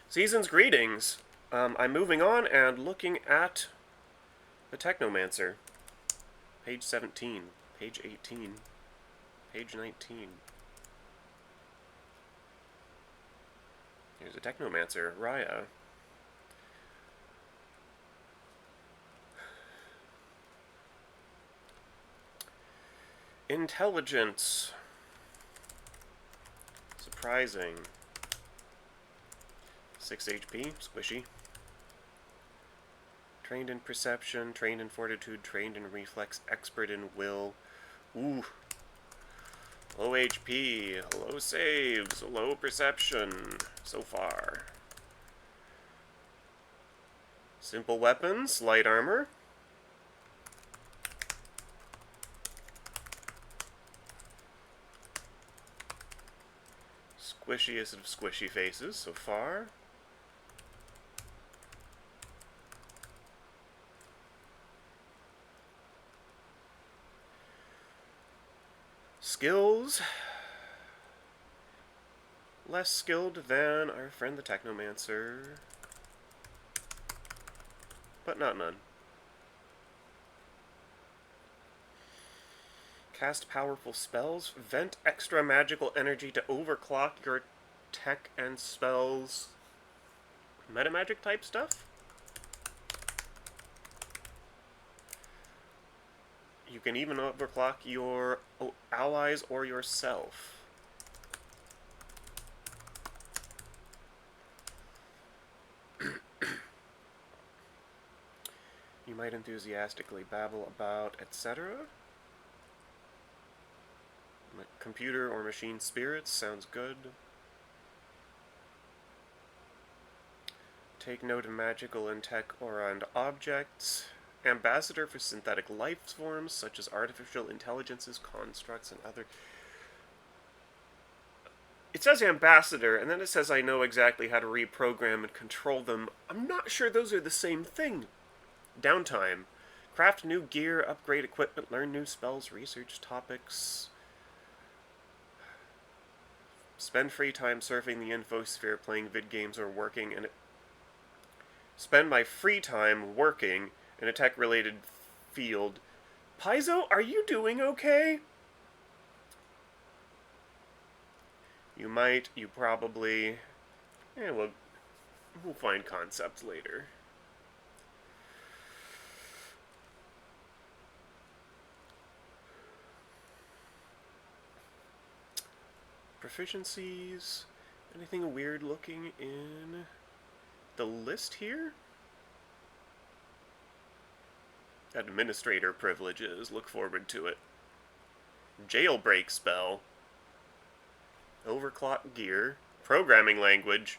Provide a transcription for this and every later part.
Season's greetings. I'm moving on and looking at the Technomancer. Page 17, page 18, page 19. Here's a Technomancer, Raya. Intelligence. Surprising. 6 HP, squishy. Trained in perception, trained in fortitude, trained in reflex, expert in will. Ooh. Low HP, low saves, low perception so far. Simple weapons, light armor. Squishiest of squishy faces so far. Skills. Less skilled than our friend the Technomancer. But not none. Cast powerful spells. Vent extra magical energy to overclock your tech and spells. Metamagic type stuff? You can even overclock your allies or yourself. You might enthusiastically babble about, etc. Computer or machine spirits sounds good. Take note of magical and tech aura and objects. Ambassador for synthetic life forms such as artificial intelligences, constructs, and other. It says ambassador, and then it says I know exactly how to reprogram and control them. I'm not sure those are the same thing. Downtime. Craft new gear, upgrade equipment, learn new spells, research topics. Spend free time surfing the infosphere, playing vid games, or working in it. Spend my free time working in a tech-related field. Paizo, are you doing okay? You might, you probably. We'll find concepts later. Proficiencies. Anything weird looking in the list here? Administrator privileges. Look forward to it. Jailbreak spell. Overclock gear. Programming language.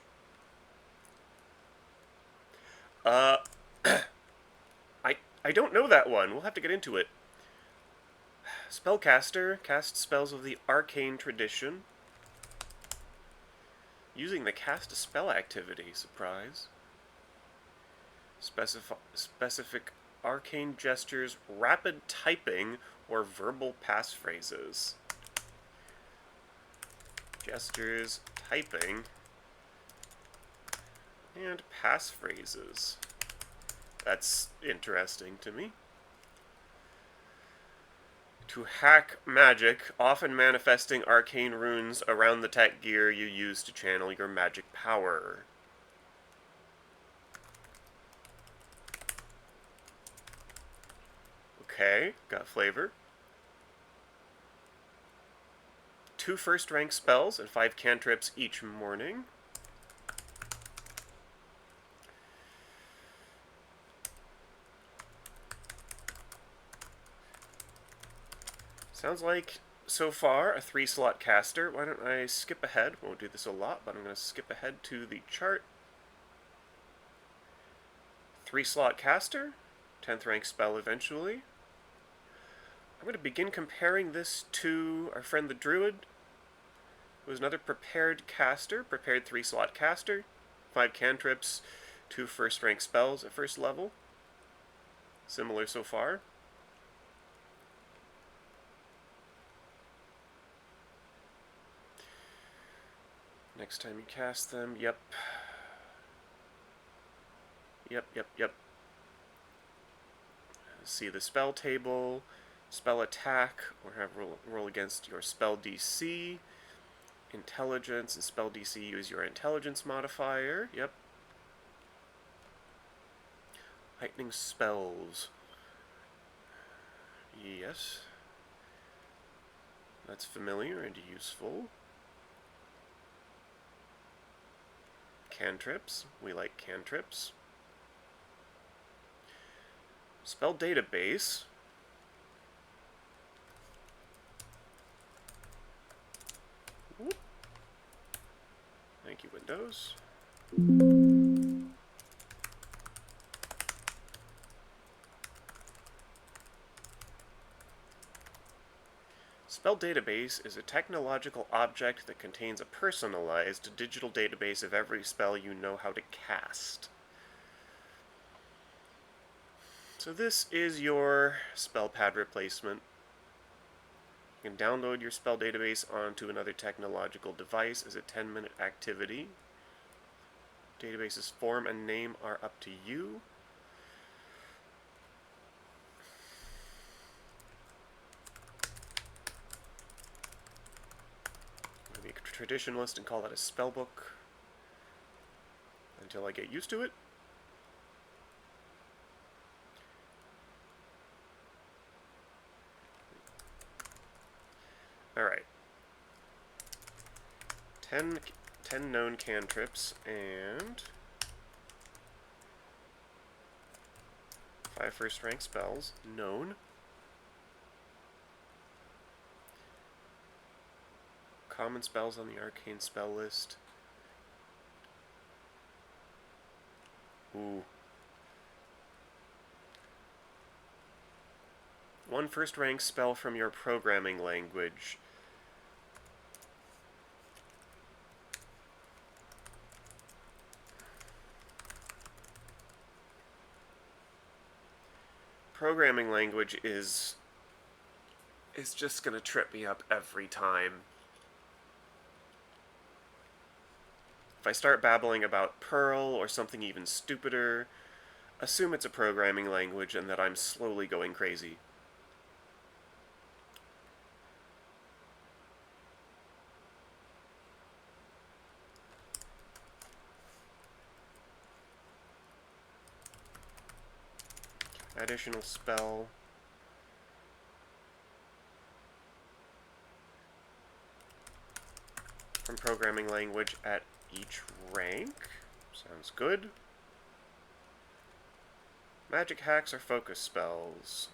I don't know that one. We'll have to get into it. Spellcaster. Cast spells of the arcane tradition. Using the cast a spell activity. Surprise. Specific arcane gestures, rapid typing, or verbal passphrases. Gestures, typing, and passphrases. That's interesting to me. To hack magic, often manifesting arcane runes around the tech gear you use to channel your magic power. Okay, got flavor. 2 first-rank spells and 5 cantrips each morning. Sounds like, so far, a 3-slot caster. Why don't I skip ahead? Won't do this a lot, but I'm going to skip ahead to the chart. 3-slot caster. 10th rank spell eventually. I'm going to begin comparing this to our friend the Druid, who is another prepared caster, prepared 3-slot caster, 5 cantrips, 2 first-rank spells at first level. Similar so far. Next time you cast them, yep. Yep. See the spell table, spell attack, or have roll against your spell DC. Intelligence and spell DC, use your intelligence modifier. Yep. Lightning spells. Yes. That's familiar and useful. Cantrips. We like cantrips. Spell database. Whoop. Thank you, Windows. Spell database is a technological object that contains a personalized digital database of every spell you know how to cast. So this is your spell pad replacement. You can download your spell database onto another technological device as a 10-minute activity. Database's form and name are up to you. I'm going to make a traditionalist and call that a spellbook until I get used to it. Alright. 10 known cantrips and 5 first rank spells known. Common spells on the arcane spell list. Ooh. 1 first rank spell from your programming language. Programming language is just gonna trip me up every time. If I start babbling about Perl or something even stupider, assume it's a programming language and that I'm slowly going crazy. Additional spell. From programming language at each rank. Sounds good. Magic hacks or focus spells.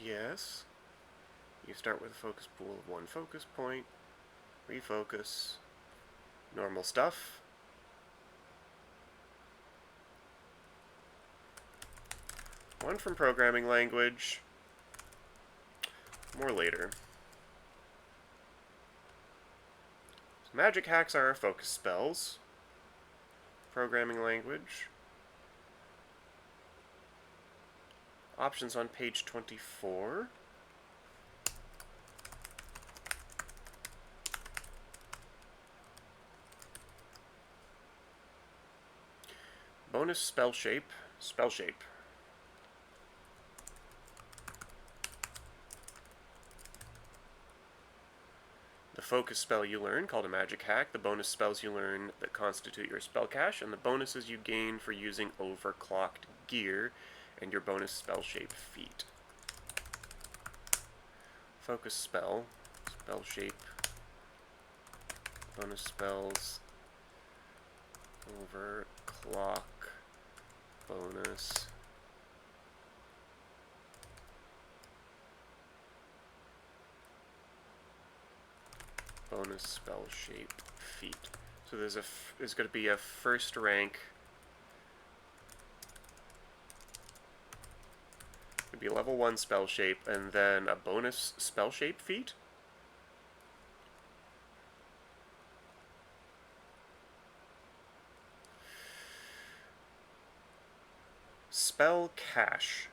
Yes. You start with a focus pool of 1 focus point. Refocus. Normal stuff. One from programming language. More later. So magic hacks are our focus spells. Programming language. Options on page 24. Bonus spellshape. Spellshape. The focus spell you learn, called a magic hack, the bonus spells you learn that constitute your spell cache, and the bonuses you gain for using overclocked gear and your bonus spellshape feat. Focus spell, spellshape, bonus spells, overclock, bonus, bonus spellshape feat. So there's going to be a first rank. It'd be a level 1 spellshape and then a bonus spellshape feat. spell cache.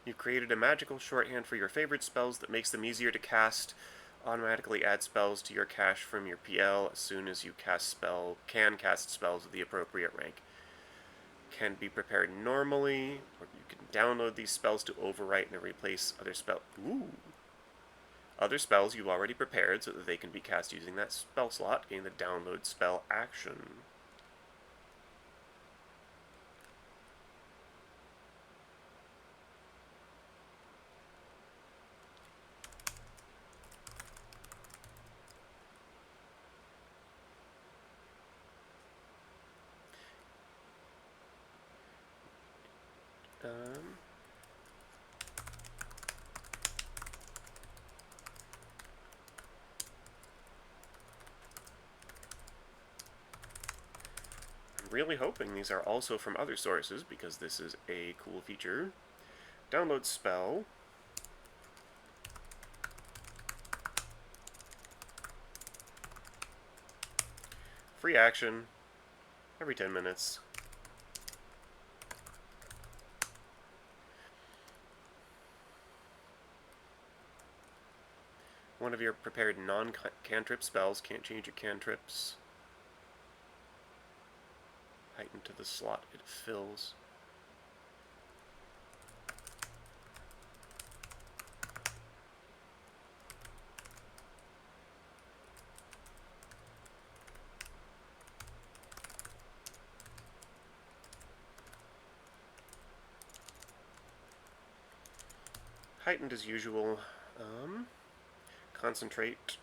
You've created a magical shorthand for your favorite spells that makes them easier to cast. Automatically add spells to your cache from your PL as soon as you can cast spells of the appropriate rank. Can be prepared normally, or you can download these spells to overwrite and replace other spells you've already prepared so that they can be cast using that spell slot. Gain the download spell action. I'm really hoping these are also from other sources because this is a cool feature. Download spell. Free action every 10 minutes. One of your prepared non-cantrip spells can't change your cantrips. Heighten to the slot it fills. Heightened as usual. Concentrate.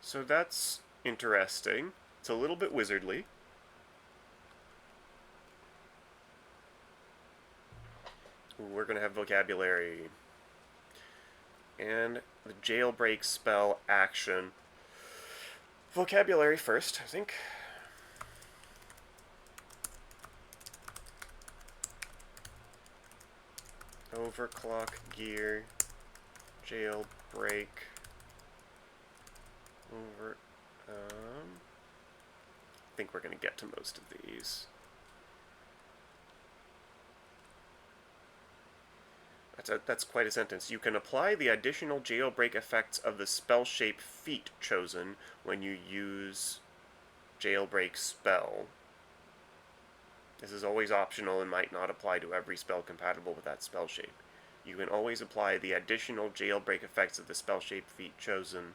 So that's interesting. It's a little bit wizardly. We're going to have vocabulary. And the jailbreak spell action. Vocabulary first, I think. Overclock gear. Jailbreak. I think we're going to get to most of these. That's quite a sentence. You can apply the additional jailbreak effects of the spellshape feat chosen when you use jailbreak spell. This is always optional and might not apply to every spell compatible with that spellshape. You can always apply the additional jailbreak effects of the spellshape feat chosen.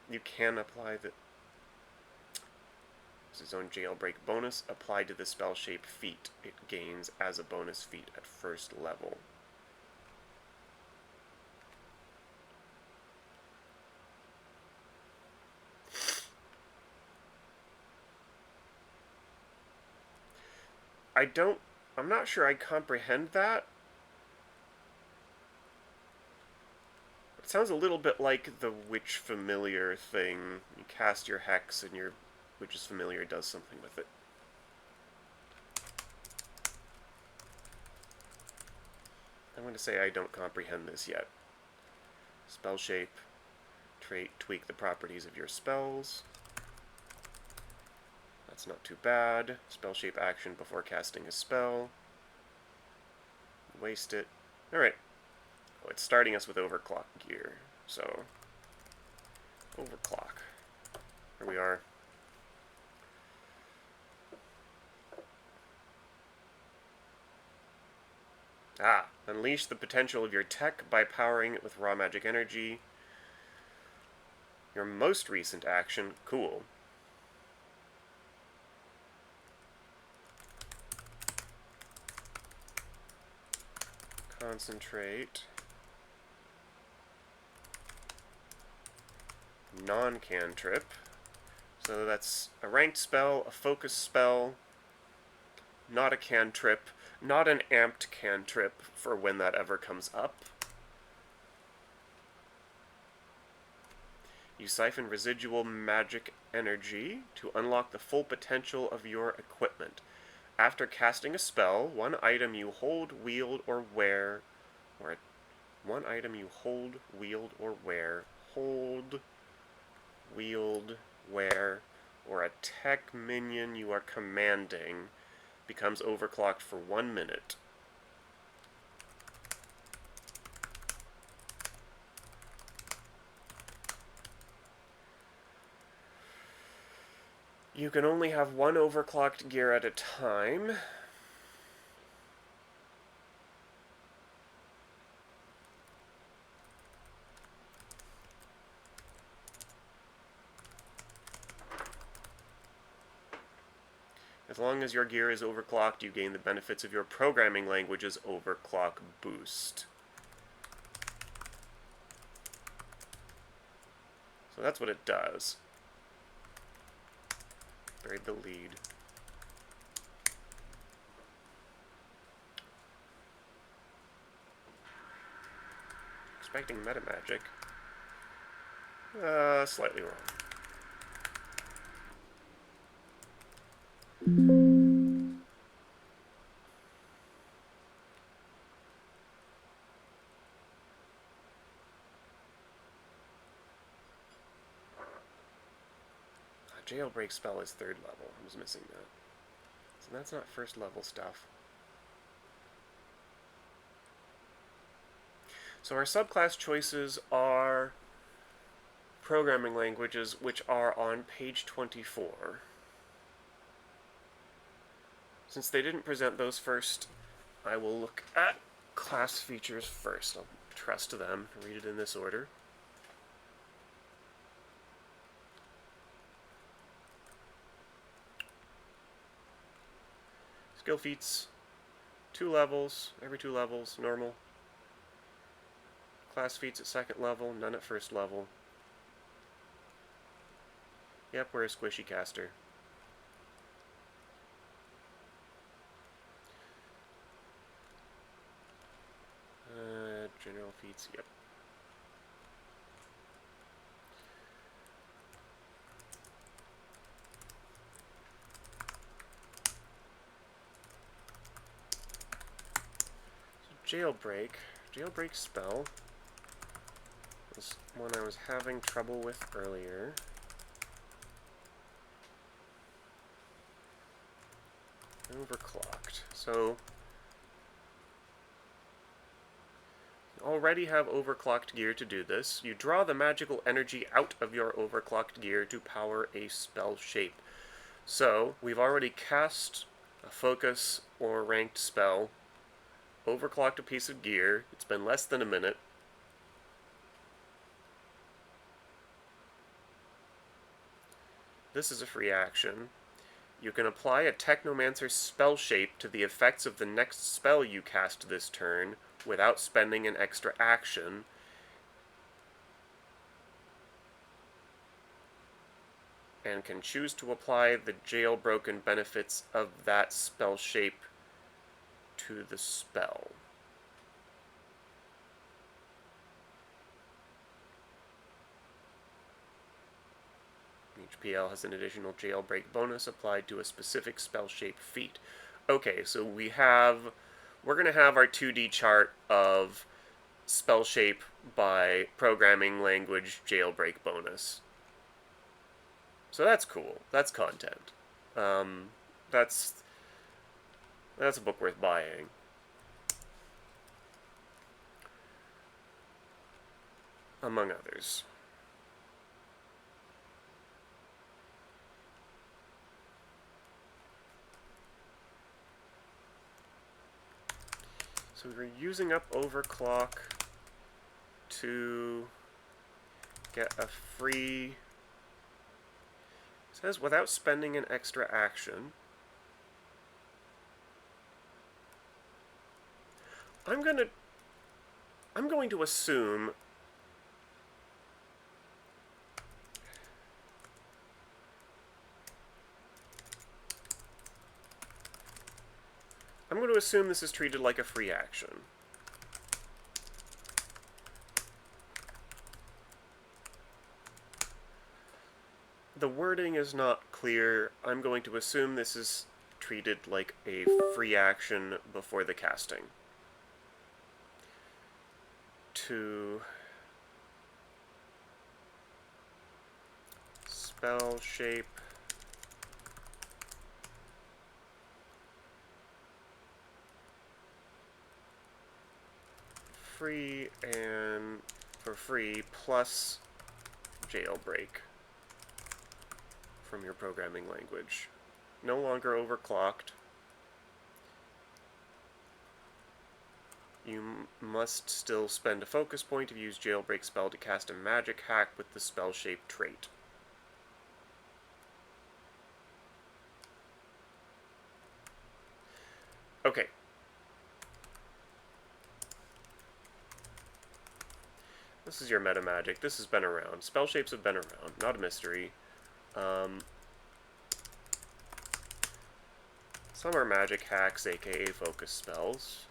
You can apply the its own jailbreak bonus applied to the spellshape feat it gains as a bonus feat at first level. I'm not sure I comprehend that. It sounds a little bit like the Witch Familiar thing. You cast your hex and your Witch's Familiar does something with it. I'm going to say I don't comprehend this yet. Spellshape, trait, tweak the properties of your spells. That's not too bad. Spellshape action before casting a spell. Waste it. Alright. Oh, it's starting us with overclock gear. So, overclock. Here we are. Unleash the potential of your tech by powering it with raw magic energy. Your most recent action, cool. Concentrate. Non-cantrip. So that's a ranked spell, a focus spell, not a cantrip, not an amped cantrip for when that ever comes up. You siphon residual magic energy to unlock the full potential of your equipment. After casting a spell, one item you hold, wield, or wear, or one item you hold, wield, or wear, hold, wield, wear, or a tech minion you are commanding becomes overclocked for 1 minute. You can only have one overclocked gear at a time. As long as your gear is overclocked, you gain the benefits of your programming language's overclock boost. So that's what it does. Buried the lead. Expecting meta magic. Slightly wrong. Jailbreak spell is 3rd level. I was missing that. So that's not 1st level stuff. So our subclass choices are programming languages, which are on page 24. Since they didn't present those first, I will look at class features first. I'll trust them, read it in this order. Skill feats, 2 levels, every 2 levels, normal. Class feats at 2nd level, none at 1st level. Yep, we're a squishy caster. General feats, yep. So jailbreak spell was one I was having trouble with earlier. Overclocked. So you already have overclocked gear to do this. You draw the magical energy out of your overclocked gear to power a spell shape. So we've already cast a focus or ranked spell, overclocked a piece of gear. It's been less than a minute. This is a free action. You can apply a Technomancer spell shape to the effects of the next spell you cast this turn without spending an extra action. And can choose to apply the jailbroken benefits of that spell shape to the spell. Each PL has an additional jailbreak bonus applied to a specific spell shape feat. Okay, so we're going to have our 2D chart of spell shape by programming language jailbreak bonus. So that's cool. That's content. That's a book worth buying. Among others. So we're using up overclock to get a free... It says without spending an extra action. I'm going to assume this is treated like a free action. The wording is not clear. I'm going to assume this is treated like a free action before the casting. To spellshape free and for free plus jailbreak from your programming language. No longer overclocked. You must still spend a focus point to use jailbreak spell to cast a magic hack with the spellshape trait. Okay. This is your meta magic. This has been around. Spellshapes have been around. Not a mystery. Some are magic hacks, aka focus spells.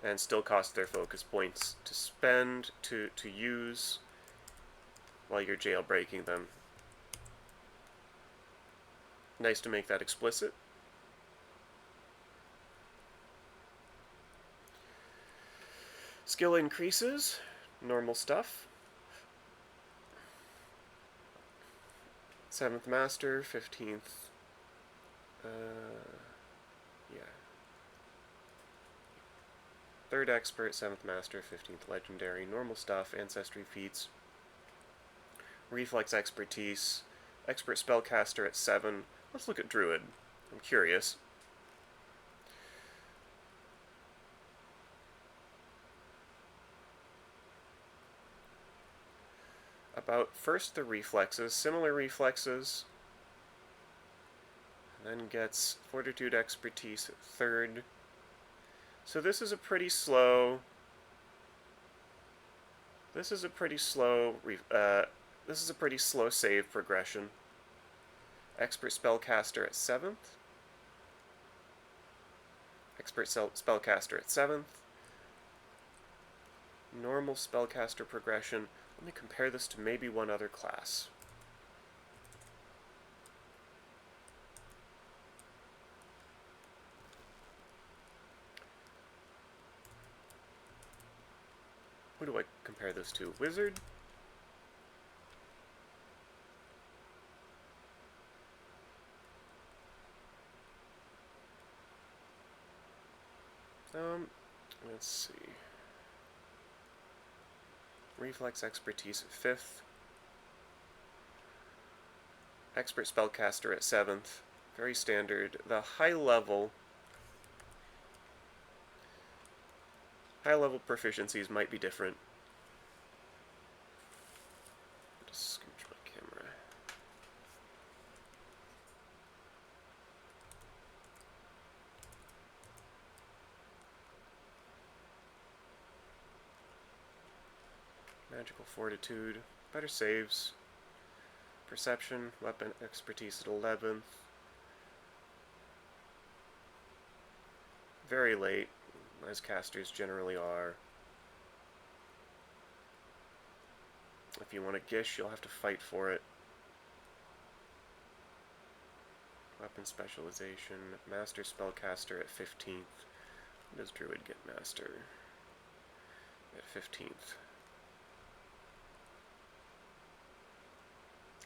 And still cost their focus points to spend, to use while you're jailbreaking them. Nice to make that explicit. Skill increases, normal stuff. 7th Master, 15th, yeah. 3rd Expert, 7th Master, 15th Legendary, normal stuff, Ancestry feats, Reflex Expertise, Expert Spellcaster at 7. Let's look at Druid. I'm curious. About first the reflexes, similar reflexes, and then gets Fortitude Expertise at 3rd. So this is a pretty slow. This is a pretty slow save progression. Expert Spellcaster at 7th. Expert Spellcaster at 7th. Normal Spellcaster progression. Let me compare this to maybe one other class. Who do I compare this to? Wizard? Let's see. Reflex Expertise at 5th. Expert Spellcaster at 7th. Very standard. The high level proficiencies might be different. Just scooch my camera. Magical Fortitude, better saves. Perception, Weapon Expertise at 11th. Very late, as casters generally are. If you want to Gish, you'll have to fight for it. Weapon Specialization, Master Spellcaster at 15th. When does Druid get Master? At 15th.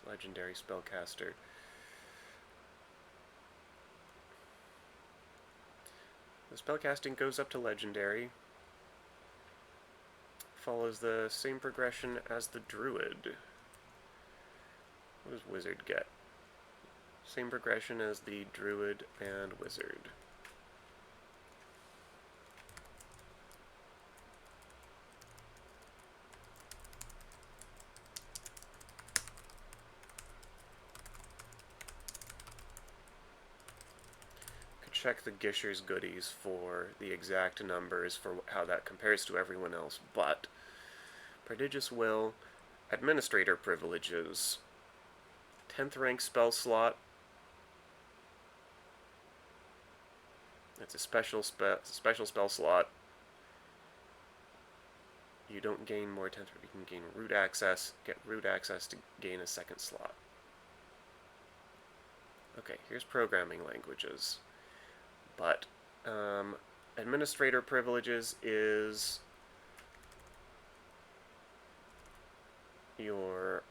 Legendary Spellcaster. The spellcasting goes up to Legendary. Follows the same progression as the Druid. What does Wizard get? Same progression as the Druid and Wizard. Check the Gisher's goodies for the exact numbers for how that compares to everyone else, but Prodigious Will, Administrator privileges, 10th rank spell slot. It's a special spell slot. you don't gain more 10th. You can gain root access, get root access to gain a second slot. Okay, here's programming languages. But administrator privileges is your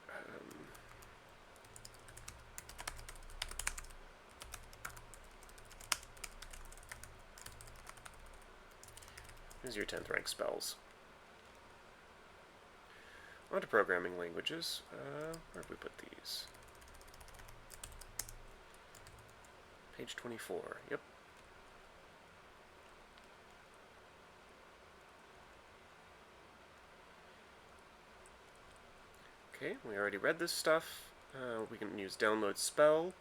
here's your 10th rank spells. On to programming languages. Where have we put these? Page 24. Yep. Okay, we already read this stuff. We can use download spell.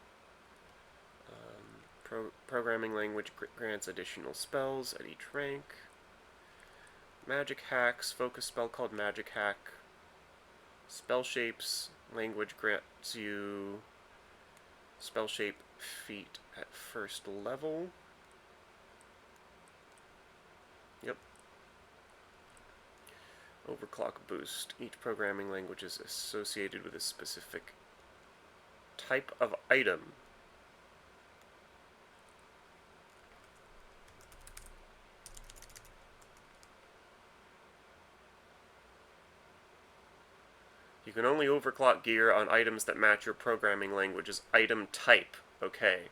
Programming language grants additional spells at each rank. Magic hacks, focus spell called magic hack. Spellshapes, language grants you spellshape feat at first level. Yep. Overclock boost. Each programming language is associated with a specific type of item. You can only overclock gear on items that match your programming language's item type. Okay.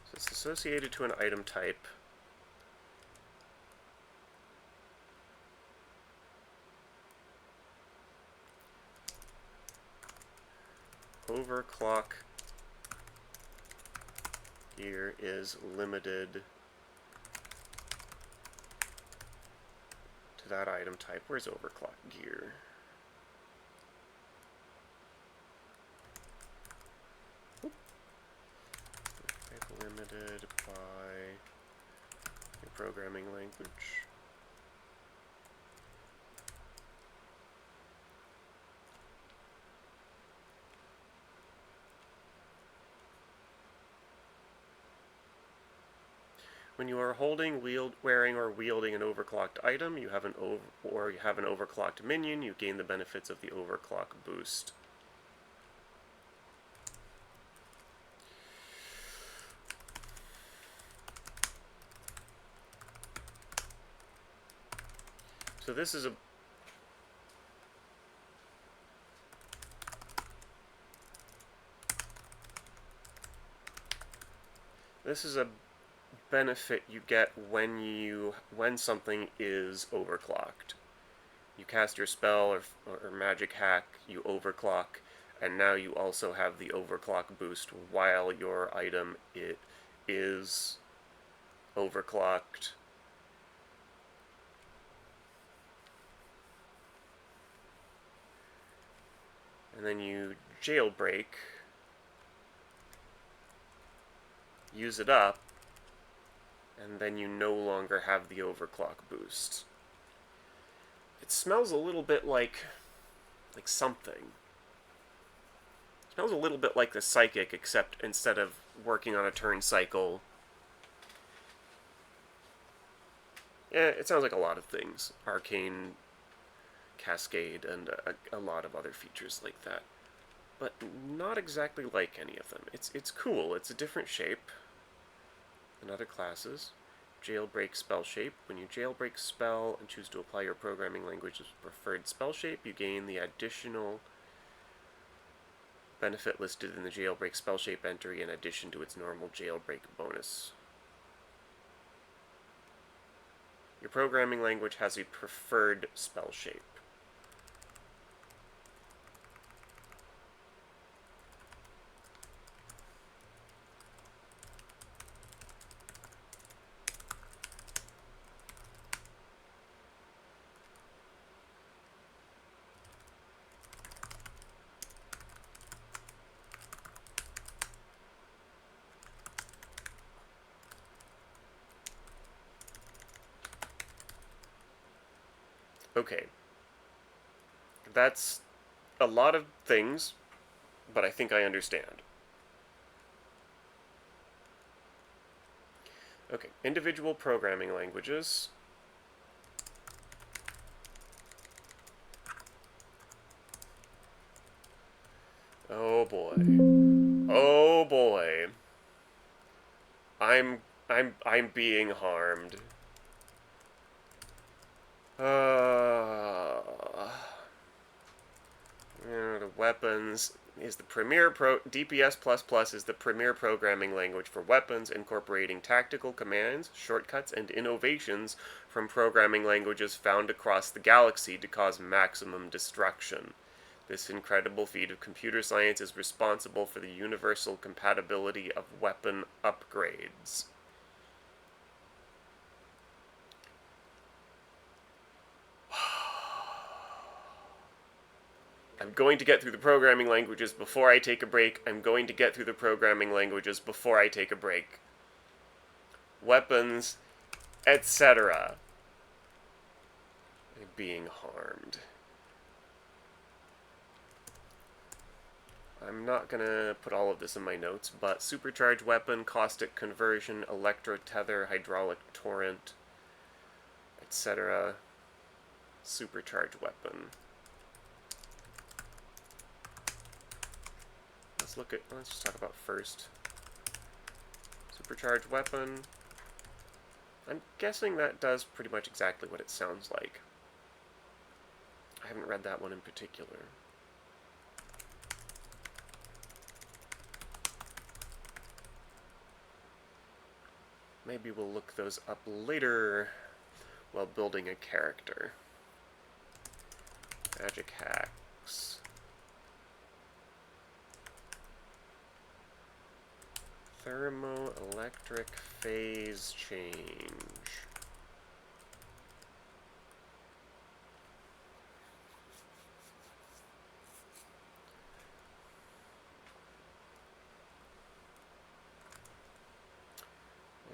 So it's associated to an item type. Overclock gear is limited to that item type. Where's overclock gear? Oop. Limited by your programming language. When you are holding, wearing, or wielding an overclocked item, you have an overclocked minion, you gain the benefits of the overclock boost. So this is a benefit you get when something is overclocked. You cast your spell or magic hack, you overclock, and now you also have the overclock boost while your item is overclocked. And then you jailbreak, use it up, and then you no longer have the overclock boost. It smells a little bit like something. It smells a little bit like the Psychic, except instead of working on a turn cycle. Yeah, it sounds like a lot of things. Arcane, Cascade, and a lot of other features like that. But not exactly like any of them. It's cool. It's a different shape than other classes. Jailbreak spell shape. When you jailbreak spell and choose to apply your programming language's preferred spell shape, you gain the additional benefit listed in the jailbreak spell shape entry in addition to its normal jailbreak bonus. Your programming language has a preferred spell shape. Okay. That's a lot of things, but I think I understand. Okay, individual programming languages. Oh boy. Oh boy. I'm being harmed. Uh, the weapons is the premier DPS++ is the premier programming language for weapons, incorporating tactical commands, shortcuts, and innovations from programming languages found across the galaxy to cause maximum destruction. This incredible feat of computer science is responsible for the universal compatibility of weapon upgrades. I'm going to get through the programming languages before I take a break. I'm going to get through the programming languages before I take a break. Weapons, etc. Being harmed. I'm not going to put all of this in my notes, but supercharged weapon, caustic conversion, electro tether, hydraulic torrent, etc. Supercharged weapon. Let's just talk about first. Supercharged weapon. I'm guessing that does pretty much exactly what it sounds like. I haven't read that one in particular. Maybe we'll look those up later while building a character. Magic hacks. Thermoelectric phase change.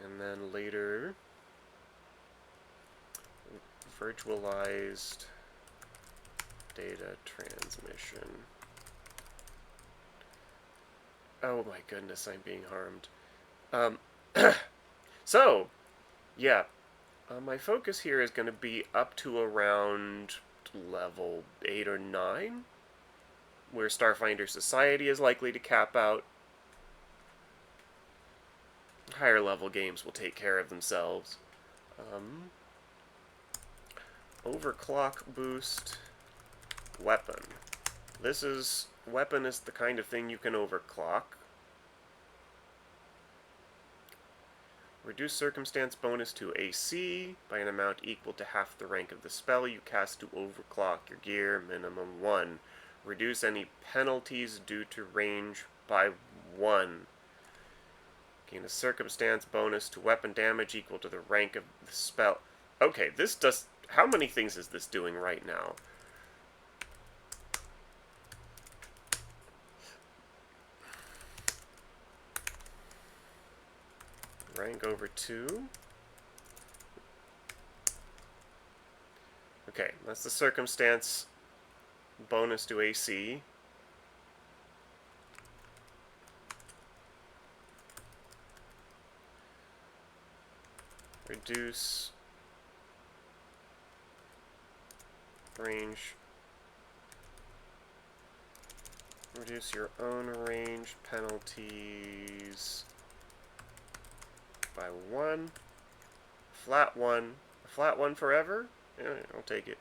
And then later, virtualized data transmission. Oh my goodness, I'm being harmed. So, yeah, my focus here is going to be up to around level 8 or 9, where Starfinder Society is likely to cap out. Higher level games will take care of themselves. Overclock boost, weapon. Weapon is the kind of thing you can overclock. Reduce circumstance bonus to AC by an amount equal to half the rank of the spell you cast to overclock your gear, minimum 1. Reduce any penalties due to range by 1. Gain a circumstance bonus to weapon damage equal to the rank of the spell. Okay, this does... How many things is this doing right now? Rank over 2. Okay, that's the circumstance bonus to AC. Reduce range. Reduce your own range penalties by 1. Flat 1. A flat 1 forever? Yeah, I'll take it.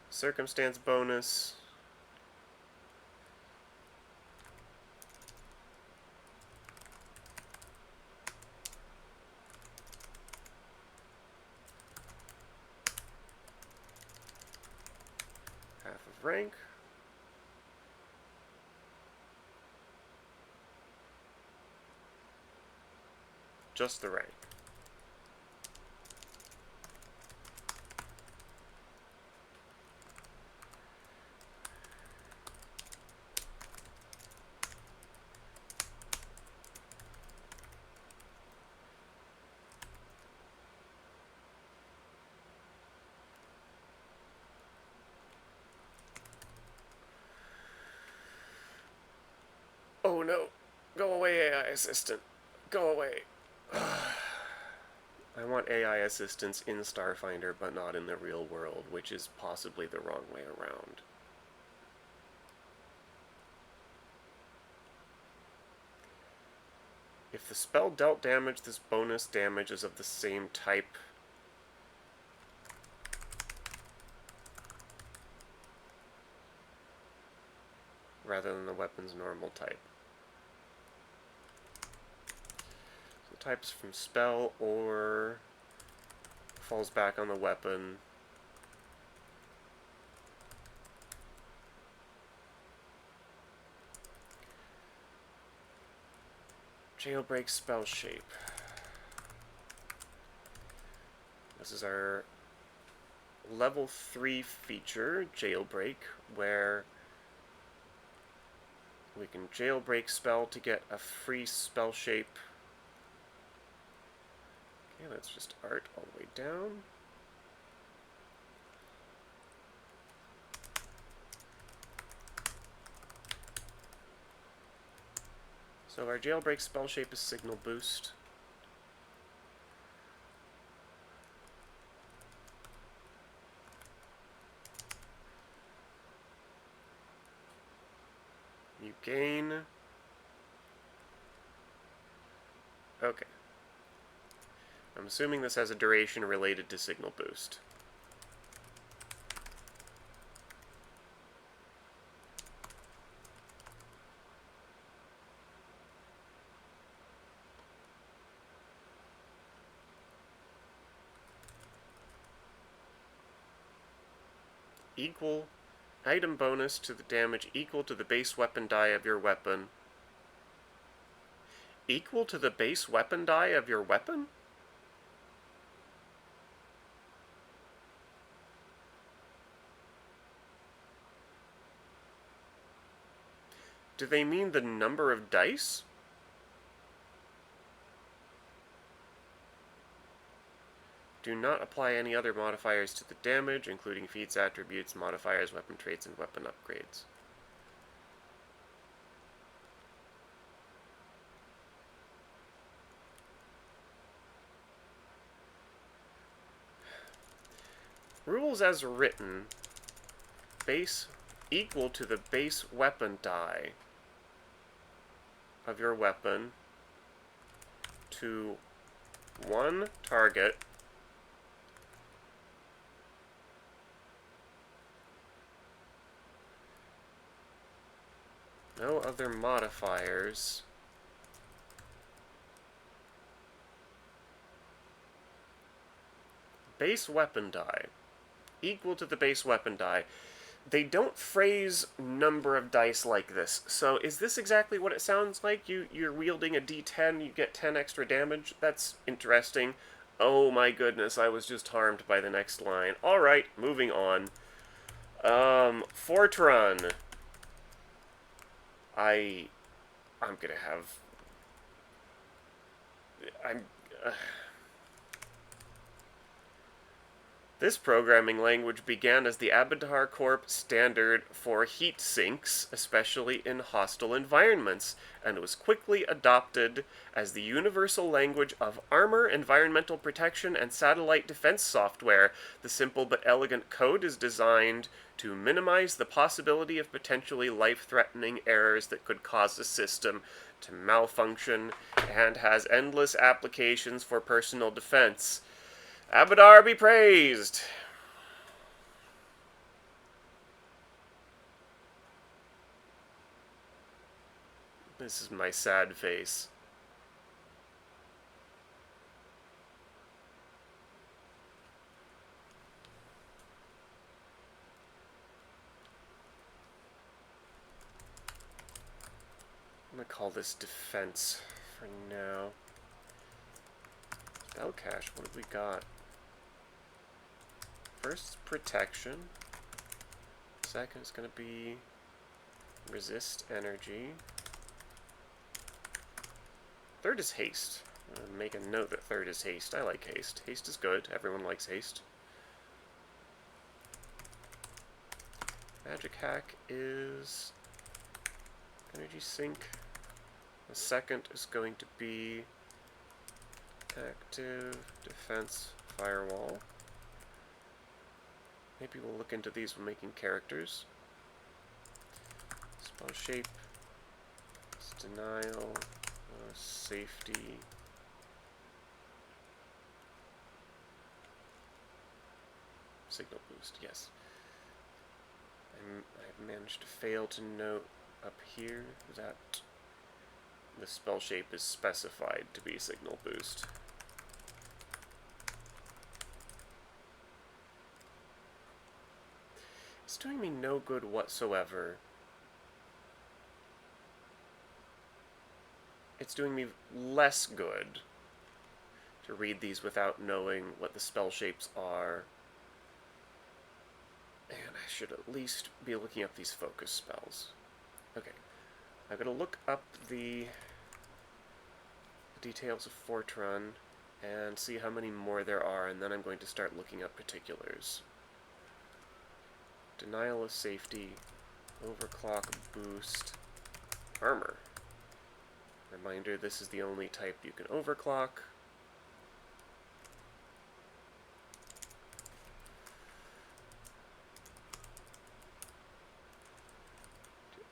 Circumstance bonus. Half of rank. Just the rank. Oh no. Go away, AI assistant. Go away. I want AI assistants in Starfinder, but not in the real world, which is possibly the wrong way around. If the spell dealt damage, this bonus damage is of the same type. Rather than the weapon's normal type. So types from spell or falls back on the weapon. Jailbreak Spellshape. This is our level 3 feature, Jailbreak, where we can jailbreak spell to get a free spell shape. Okay, that's just art all the way down. So our jailbreak spell shape is Signal Boost. You gain... Okay. I'm assuming this has a duration related to Signal Boost. Equal item bonus to the damage equal to the base weapon die of your weapon. Equal to the base weapon die of your weapon? Do they mean the number of dice? Do not apply any other modifiers to the damage, including feats, attributes, modifiers, weapon traits, and weapon upgrades. Rules as written. Base equal to the base weapon die of your weapon to one target no other modifiers base weapon die equal to the base weapon die. They don't phrase number of dice like this. So is this exactly what it sounds like? You're wielding a d10, you get 10 extra damage? That's interesting. Oh my goodness, I was just harmed by the next line. Alright, moving on. Fortran. I'm gonna have... This programming language began as the Abadar Corp standard for heat sinks, especially in hostile environments, and was quickly adopted as the universal language of armor, environmental protection, and satellite defense software. The simple but elegant code is designed to minimize the possibility of potentially life-threatening errors that could cause the system to malfunction, and has endless applications for personal defense. Abadar be praised! This is my sad face. I'm gonna call this defense for now. Spell cache, what have we got? First, protection. Second is going to be resist energy. Third is haste. Make a note that third is haste. I like haste. Haste is good. Everyone likes haste. Magic hack is energy sink. The second is going to be active defense firewall. Maybe we'll look into these when making characters. Spellshape, denial, safety. Signal boost, yes. I've managed to fail to note up here that the spell shape is specified to be signal boost. It's doing me no good whatsoever. It's doing me less good to read these without knowing what the spell shapes are. And I should at least be looking up these focus spells. Okay, I'm going to look up the details of Fortran and see how many more there are, and then I'm going to start looking up particulars. Denial of safety, overclock boost, armor. Reminder, this is the only type you can overclock.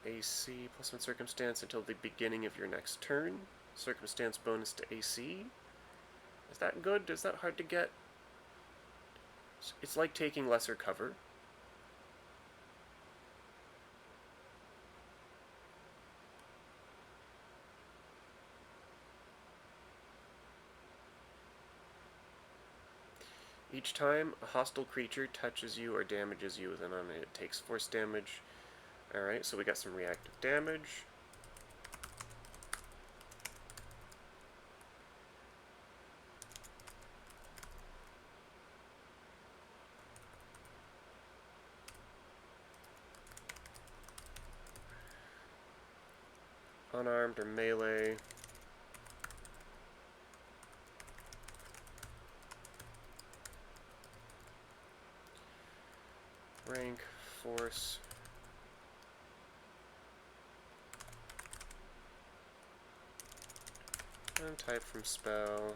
AC plus 1 circumstance until the beginning of your next turn. Circumstance bonus to AC. Is that good? Is that hard to get? It's like taking lesser cover. Each time a hostile creature touches you or damages you with an unhit, it takes force damage. Alright, so we got some reactive damage. Unarmed or melee. Rank, force. And type from spell.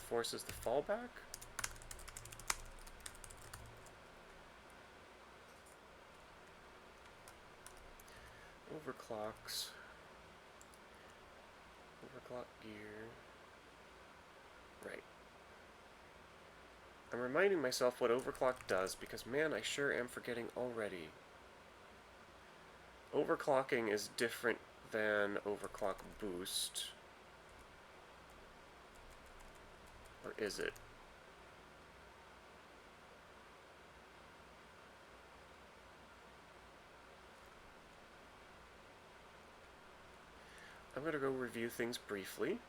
Force is the fallback. Overclocks. Overclock gear. Right. I'm reminding myself what overclock does because, man, I sure am forgetting already. Overclocking is different than overclock boost. Or is it? I'm going to go review things briefly.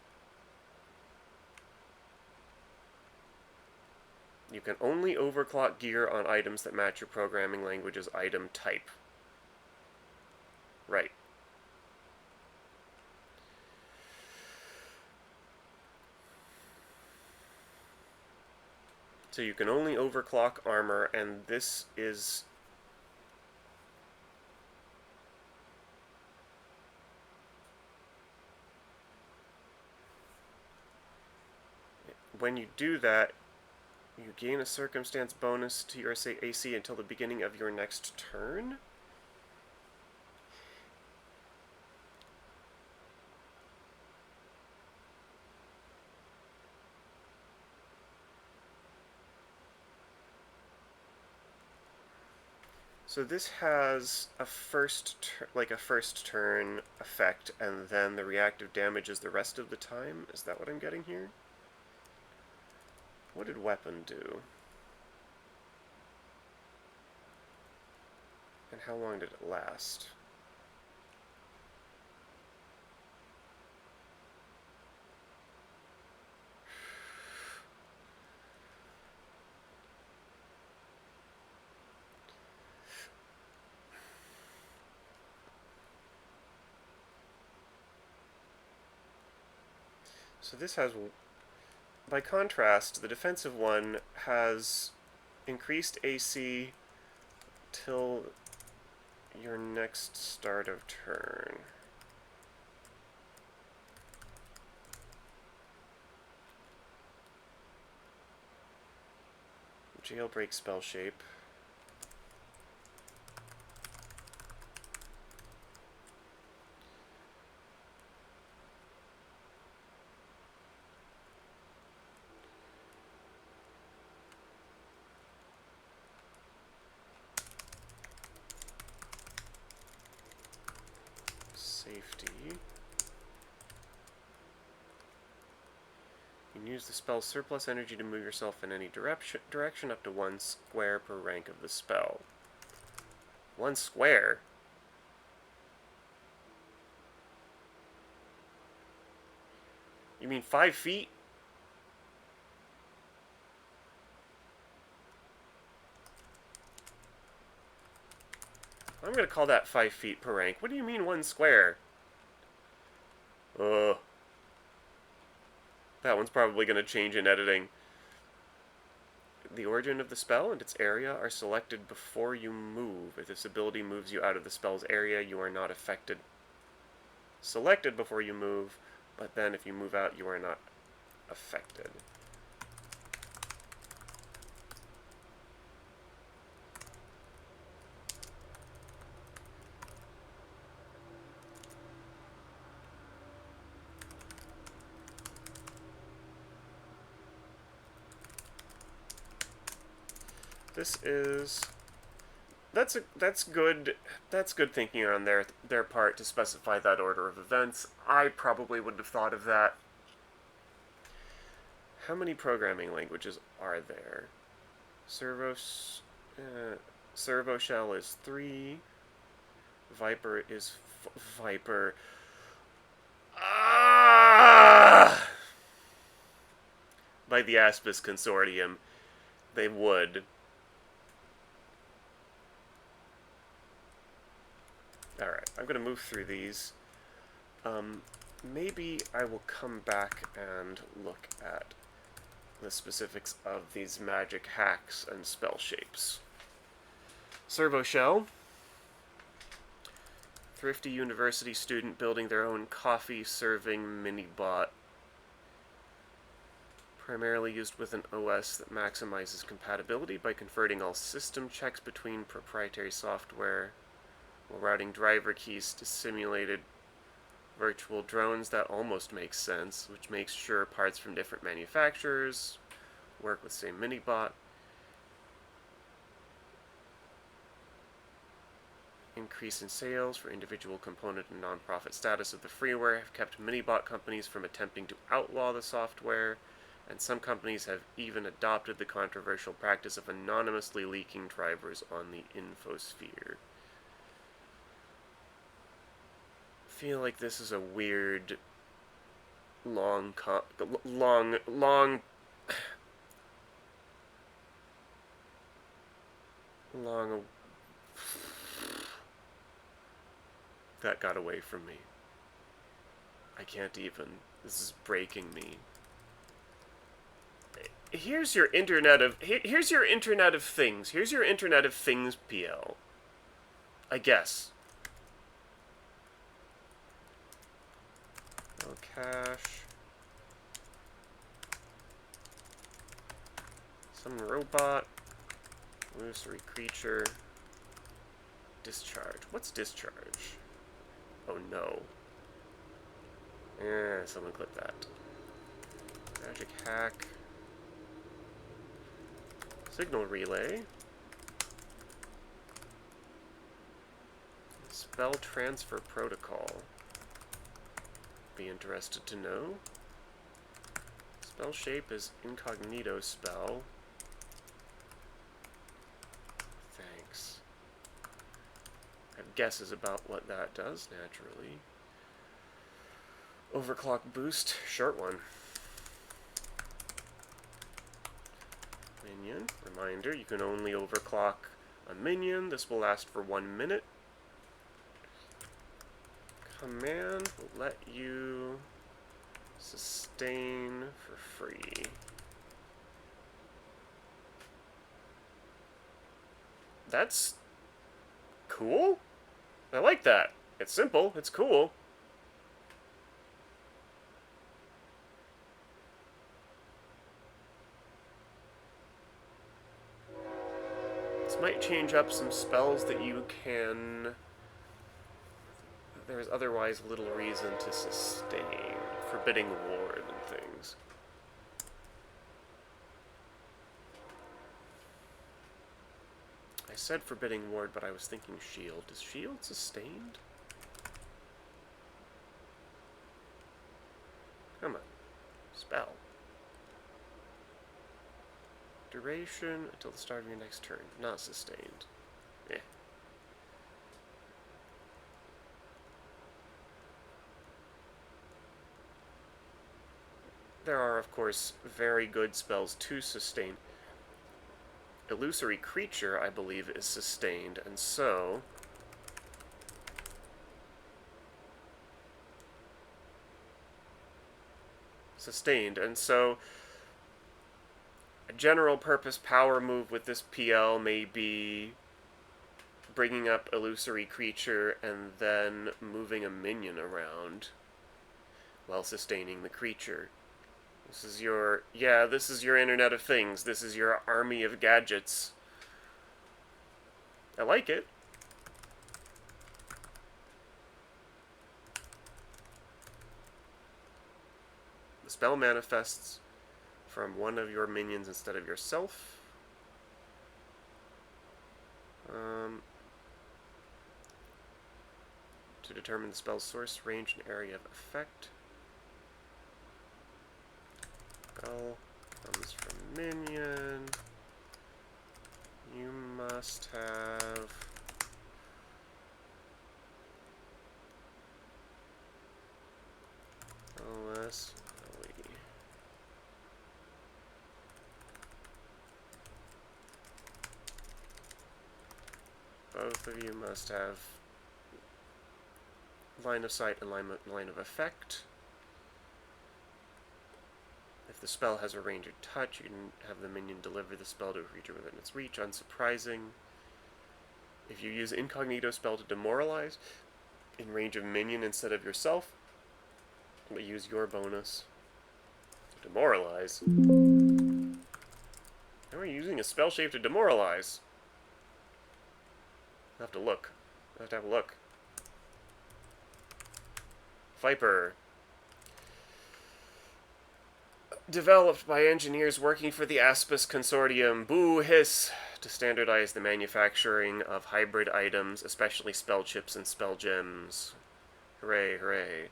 You can only overclock gear on items that match your programming language's item type. Right. So you can only overclock armor, and this is... When you do that, you gain a circumstance bonus to your AC until the beginning of your next turn? So this has a first turn effect, and then the reactive damage is the rest of the time? Is that what I'm getting here? What did weapon do? And how long did it last? So this has, by contrast, the defensive one has increased AC till your next start of turn. Jailbreak Spellshape. Safety. You can use the spell's surplus energy to move yourself in any direction up to 1 square per rank of the spell. 1 square? You mean 5 feet? I'm gonna call that 5 feet per rank. What do you mean 1 square? Ugh. That one's probably gonna change in editing. The origin of the spell and its area are selected before you move. If this ability moves you out of the spell's area, you are not affected. Selected before you move, but then if you move out, you are not affected. That's good thinking on their part to specify that order of events. I probably wouldn't have thought of that. How many programming languages are there? Servo Shell is 3. Viper is Viper. Ah! By the Aspis Consortium, they would. Alright, I'm going to move through these. Maybe I will come back and look at the specifics of these magic hacks and spell shapes. Servo Shell. Thrifty university student building their own coffee-serving mini-bot. Primarily used with an OS that maximizes compatibility by converting all system checks between proprietary software while routing driver keys to simulated virtual drones. That almost makes sense, which makes sure parts from different manufacturers work with the same mini-bot. Increase in sales for individual component and non-profit status of the freeware have kept mini-bot companies from attempting to outlaw the software, and some companies have even adopted the controversial practice of anonymously leaking drivers on the infosphere. I feel like this is a weird, long that got away from me. I can't even. This is breaking me. Here's your Internet of Things. Here's your Internet of Things, PL. I guess. No cache. Some robot. Illusory creature. Discharge. What's discharge? Oh no. Someone click that. Magic hack. Signal relay. Spell transfer protocol. Be interested to know. Spell shape is incognito spell. Thanks. I have guesses about what that does, naturally. Overclock boost, short one. Minion, reminder, you can only overclock a minion. This will last for 1 minute. Command will let you sustain for free. cool. I like that. It's simple. It's cool. This might change up some spells that you can... There's otherwise little reason to sustain. Forbidding Ward and things. I said Forbidding Ward, but I was thinking Shield. Is Shield sustained? Come on. Spell. Duration until the start of your next turn. Not sustained. Eh. There are, of course, very good spells to sustain. Illusory Creature, I believe, is sustained, and so... Sustained, and so... A general purpose power move with this PL may be bringing up Illusory Creature and then moving a minion around while sustaining the creature. This is your... Yeah, this is your Internet of Things. This is your army of gadgets. I like it. The spell manifests from one of your minions instead of yourself. To determine the spell's source, range, and area of effect. Spell comes from minion. You must have OS LE. Both of you must have line of sight and line of effect. If the spell has a range or touch, you can have the minion deliver the spell to a creature within its reach. Unsurprising. If you use incognito spell to demoralize, in range of minion instead of yourself, but use your bonus to demoralize. How are you using a spell shape to demoralize? I'll have to look. I'll have to have a look. Viper. Developed by engineers working for the Aspis Consortium, boo hiss, to standardize the manufacturing of hybrid items, especially spell chips and spell gems. Hooray, hooray.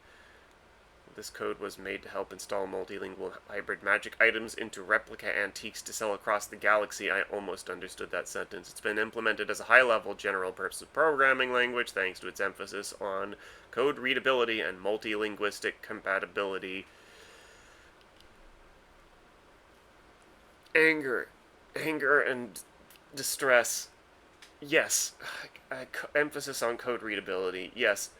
This code was made to help install multilingual hybrid magic items into replica antiques to sell across the galaxy. I almost understood that sentence. It's been implemented as a high-level general-purpose programming language thanks to its emphasis on code readability and multilinguistic compatibility. Anger and distress. Yes. Emphasis on code readability. Yes.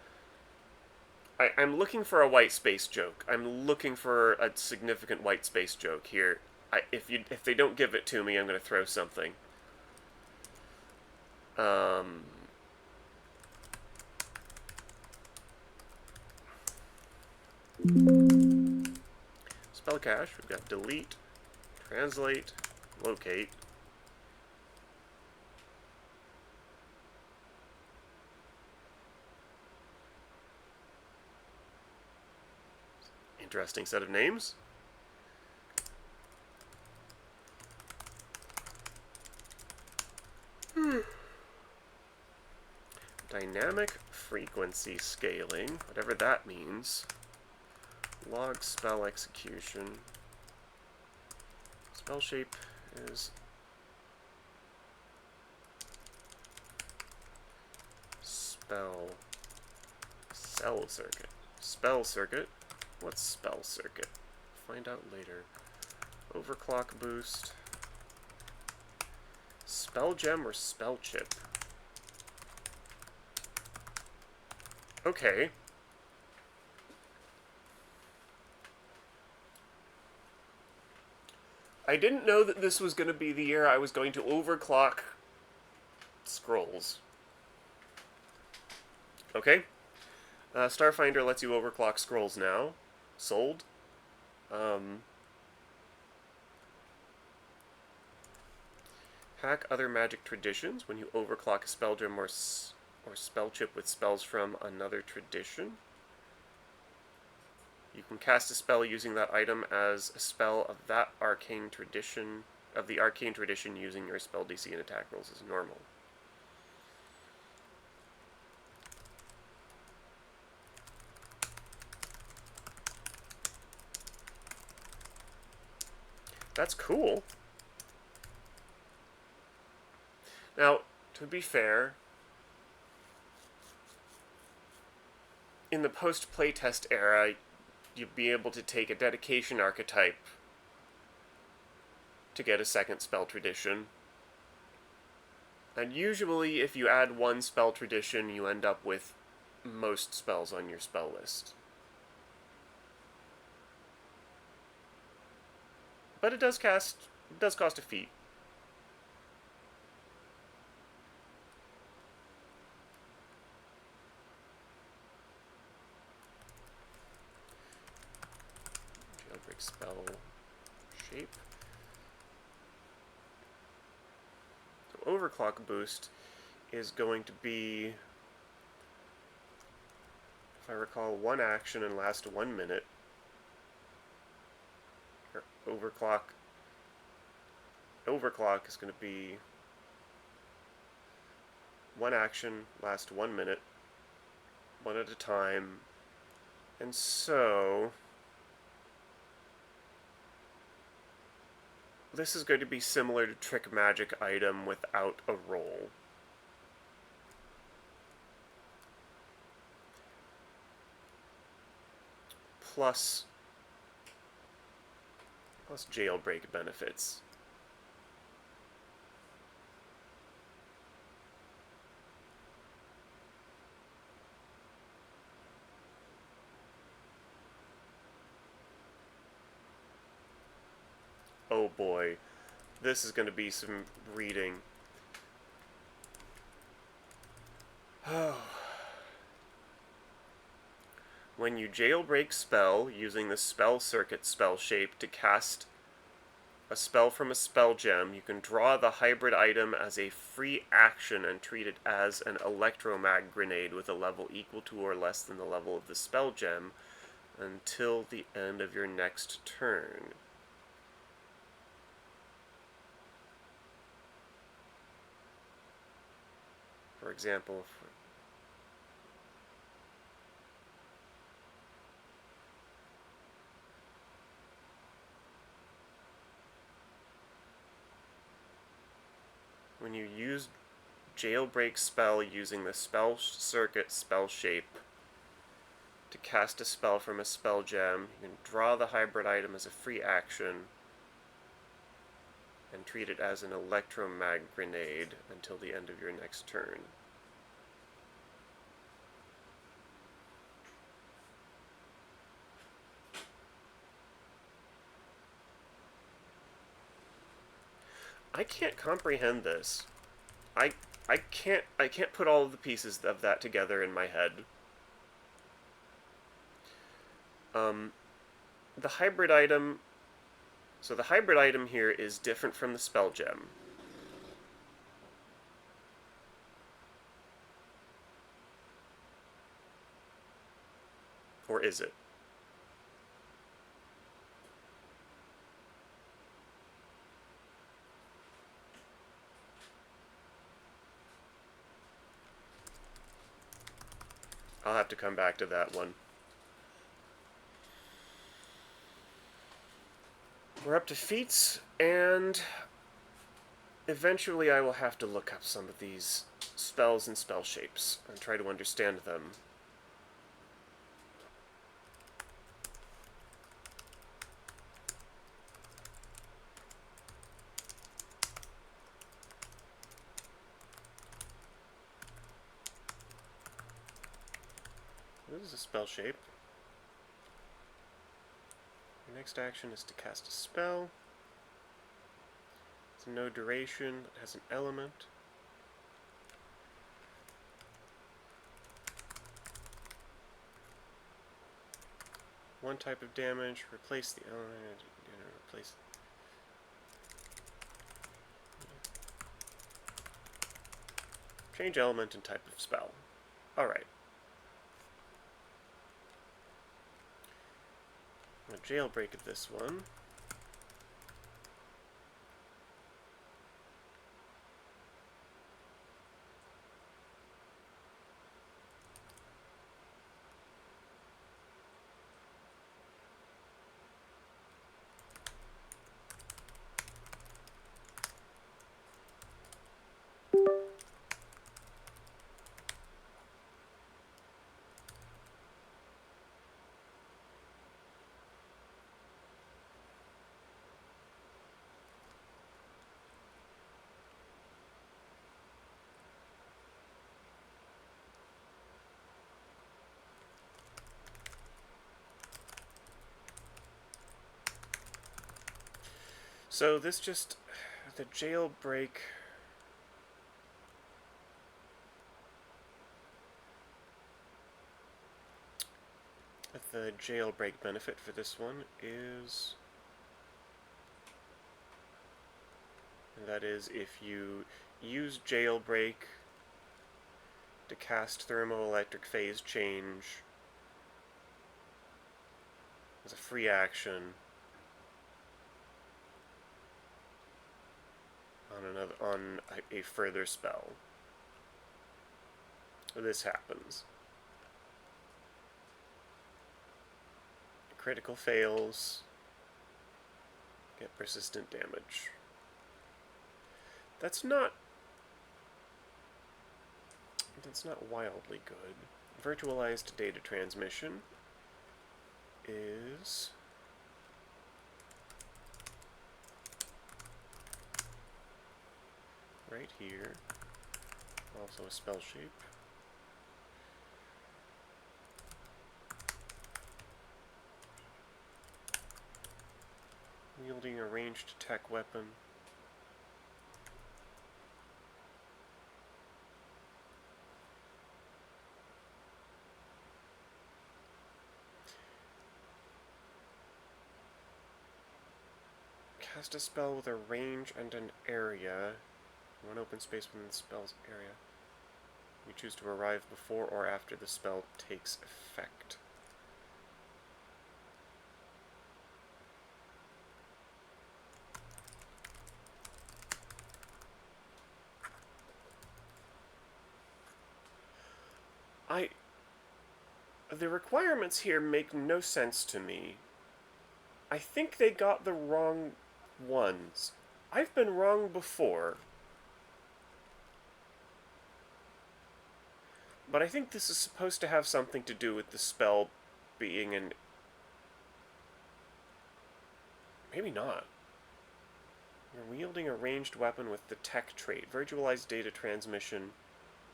I'm looking for a white space joke. I'm looking for a significant white space joke here. If they don't give it to me, I'm going to throw something. Spell cache. We've got delete, translate, locate. Interesting set of names. Dynamic frequency scaling, whatever that means. Log spell execution. Spell shape is spell cell circuit. Spell circuit. What's spell circuit? Find out later. Overclock boost. Spell gem or spell chip? Okay. I didn't know that this was going to be the year I was going to overclock scrolls. Okay. Starfinder lets you overclock scrolls now. Sold. Hack other magic traditions when you overclock a spell gem or spell chip with spells from another tradition. You can cast a spell using that item as a spell of that arcane tradition, using your spell DC and attack rolls as normal. That's cool. Now, to be fair, in the post-playtest era, you'd be able to take a dedication archetype to get a second spell tradition. And usually, if you add one spell tradition, you end up with most spells on your spell list. But it does cost a feat. Jailbreak spell shape. So overclock boost is going to be, if I recall, one action and last 1 minute. Or overclock is going to be one action, last 1 minute, one at a time. And so this is going to be similar to Trick Magic item without a roll. Plus jailbreak benefits. Oh boy, this is going to be some reading. When you jailbreak spell using the spell circuit spell shape to cast a spell from a spell gem, you can draw the hybrid item as a free action and treat it as an electromag grenade with a level equal to or less than the level of the spell gem until the end of your next turn. For example, when you use jailbreak spell using the spell circuit spell shape to cast a spell from a spell gem, you can draw the hybrid item as a free action and treat it as an electromag grenade until the end of your next turn. I can't comprehend this. I can't put all of the pieces of that together in my head. The hybrid item. So the hybrid item here is different from the spell gem. Or is it? I'll have to come back to that one. We're up to feats, and eventually I will have to look up some of these spells and spell shapes and try to understand them. This is a spell shape. Your next action is to cast a spell. It's no duration, it has an element. one type of damage, replace the element, replace. Change element and type of spell. Alright. I'm going to jailbreak this one. So this just, the jailbreak, the jailbreak benefit for this one is, and that is if you use jailbreak to cast thermoelectric phase change as a free action on a further spell. This happens. Critical fails, get persistent damage. That's not wildly good. Virtualized data transmission is right here. Also a spell shape. Wielding a ranged attack weapon. Cast a spell with a range and an area. One open space within the spell's area. You choose to arrive before or after the spell takes effect. The requirements here make no sense to me. I think they got the wrong ones. I've been wrong before. But I think this is supposed to have something to do with the spell being an... Maybe not. You're wielding a ranged weapon with the tech trait. Virtualized data transmission.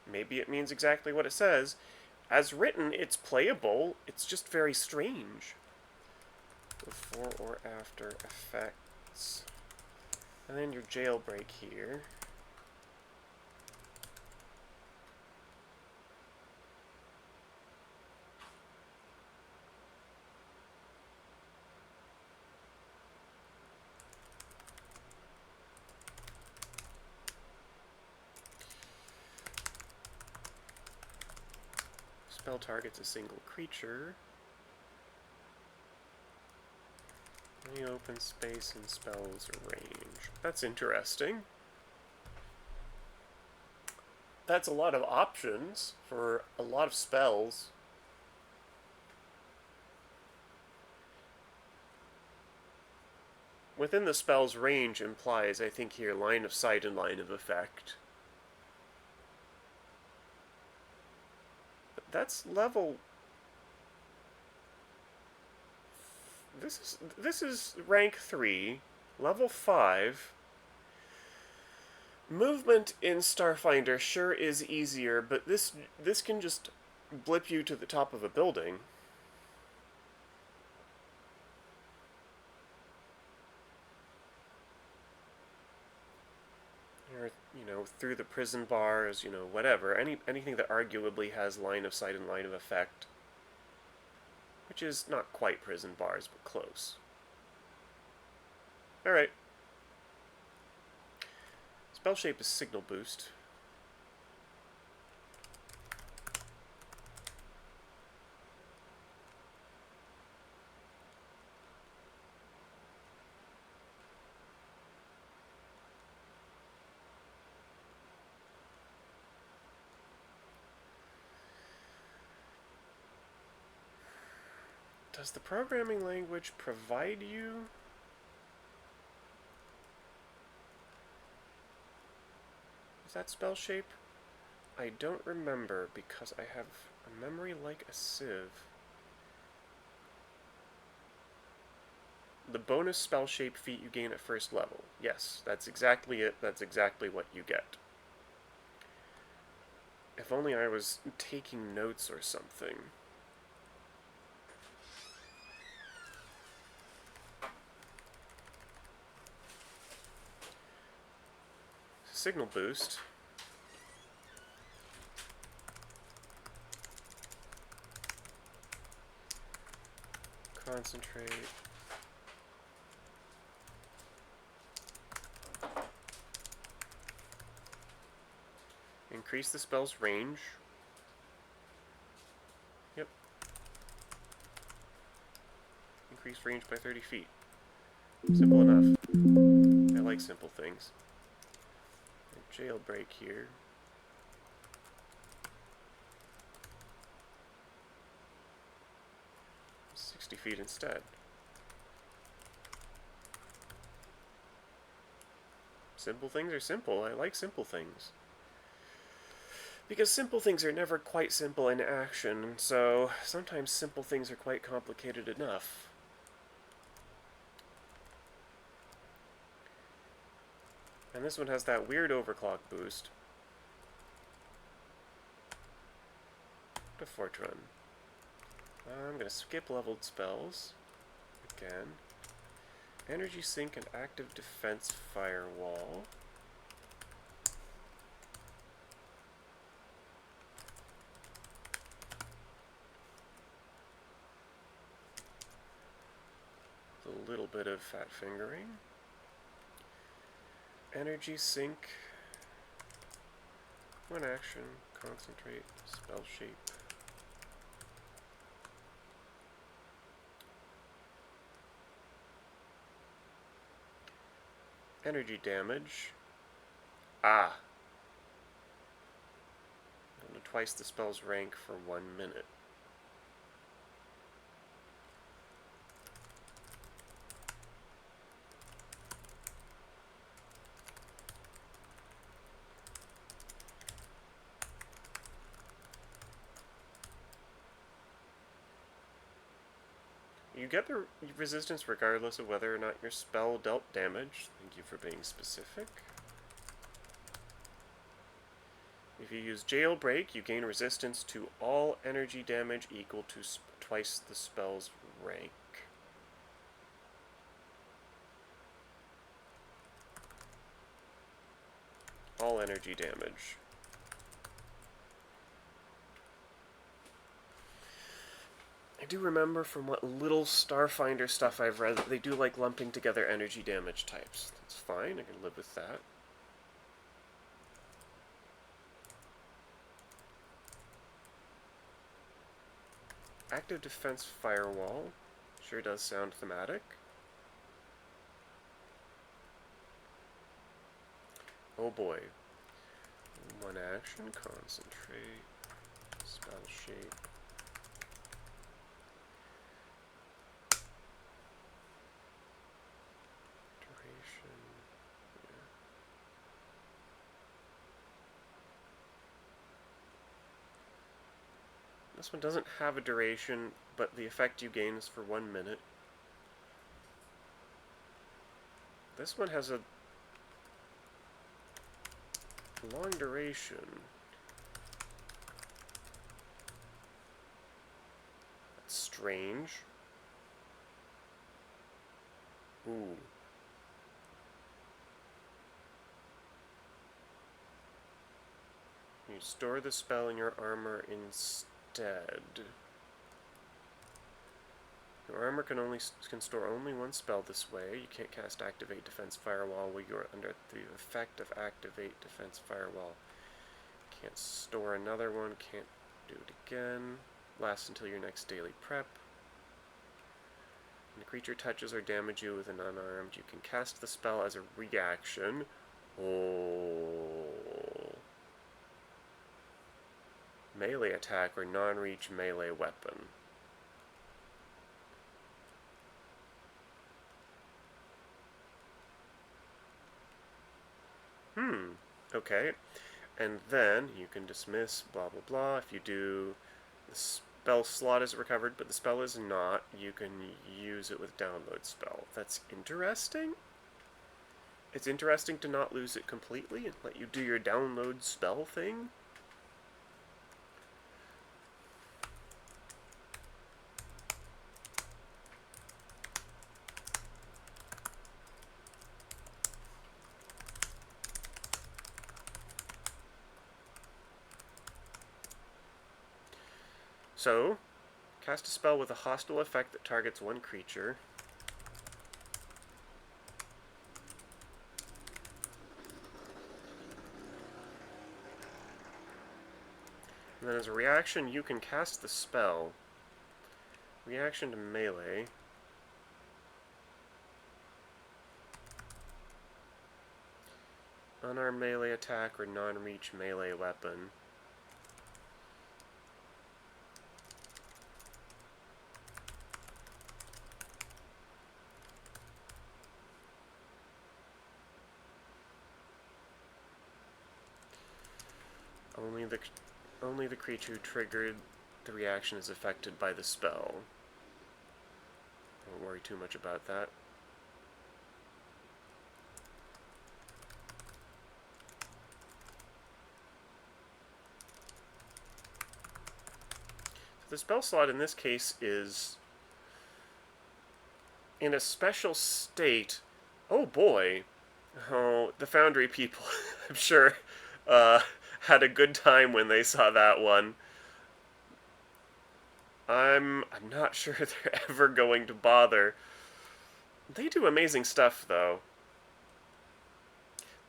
Maybe it means exactly what it says. As written, it's playable. It's just very strange. Before or after effects. And then your jailbreak here. Spell targets a single creature. Any open space and spells range. That's interesting. That's a lot of options for a lot of spells. Within the spell's range implies, I think here, line of sight and line of effect. But that's level... This is rank 3, level 5. Movement in Starfinder sure is easier, but this can just blip you to the top of a building. Or, through the prison bars, whatever. Anything that arguably has line of sight and line of effect. which is not quite prison bars, but close. Alright. Spellshape is signal boost. Does the programming language provide you? Is that Spellshape? I don't remember because I have a memory like a sieve. The bonus Spellshape feat you gain at first level. Yes, that's exactly it. That's exactly what you get. If only I was taking notes or something. Signal boost. Concentrate. Increase the spell's range. Yep. Increase range by 30 feet. Simple enough. I like simple things. Jailbreak here. 60 feet instead. Simple things are simple. I like simple things. Because simple things are never quite simple in action, and so sometimes simple things are quite complicated enough. And this one has that weird overclock boost. To Fortran. I'm going to skip leveled spells. Again. Energy Sink and Active Defense Firewall. A little bit of fat fingering. Energy Sink. One action. Concentrate. Spellshape. Energy damage. Ah! Twice the spell's rank for 1 minute. You get the resistance regardless of whether or not your spell dealt damage. Thank you for being specific. If you use jailbreak, you gain resistance to all energy damage equal to twice the spell's rank. All energy damage. I do remember from what little Starfinder stuff I've read that they do like lumping together energy damage types. That's fine, I can live with that. Active Defense Firewall sure does sound thematic. Oh boy. One action, concentrate, spellshape. Duration. Yeah. This one doesn't have a duration, but the effect you gain is for 1 minute. This one has a long duration. That's strange. Ooh. You store the spell in your armor instead. Your armor can store only one spell this way. You can't cast Activate Defense Firewall while you're under the effect of Activate Defense Firewall. Can't store another one. Can't do it again. Lasts until your next daily prep. When the creature touches or damages you with an unarmed, you can cast the spell as a reaction. Oh. Melee attack or non-reach melee weapon. Okay. And then you can dismiss blah blah blah. If you do, the spell slot is recovered, but the spell is not, you can use it with download spell. That's interesting. It's interesting to not lose it completely and let you do your download spell thing. So, cast a spell with a hostile effect that targets one creature. And then as a reaction, you can cast the spell. Reaction to melee. Unarmed melee attack or non-reach melee weapon. Only the creature who triggered the reaction is affected by the spell. Don't worry too much about that. So the spell slot in this case is in a special state. Oh boy. Oh, the Foundry people, I'm sure, had a good time when they saw that one. I'm not sure they're ever going to bother. They do amazing stuff, though.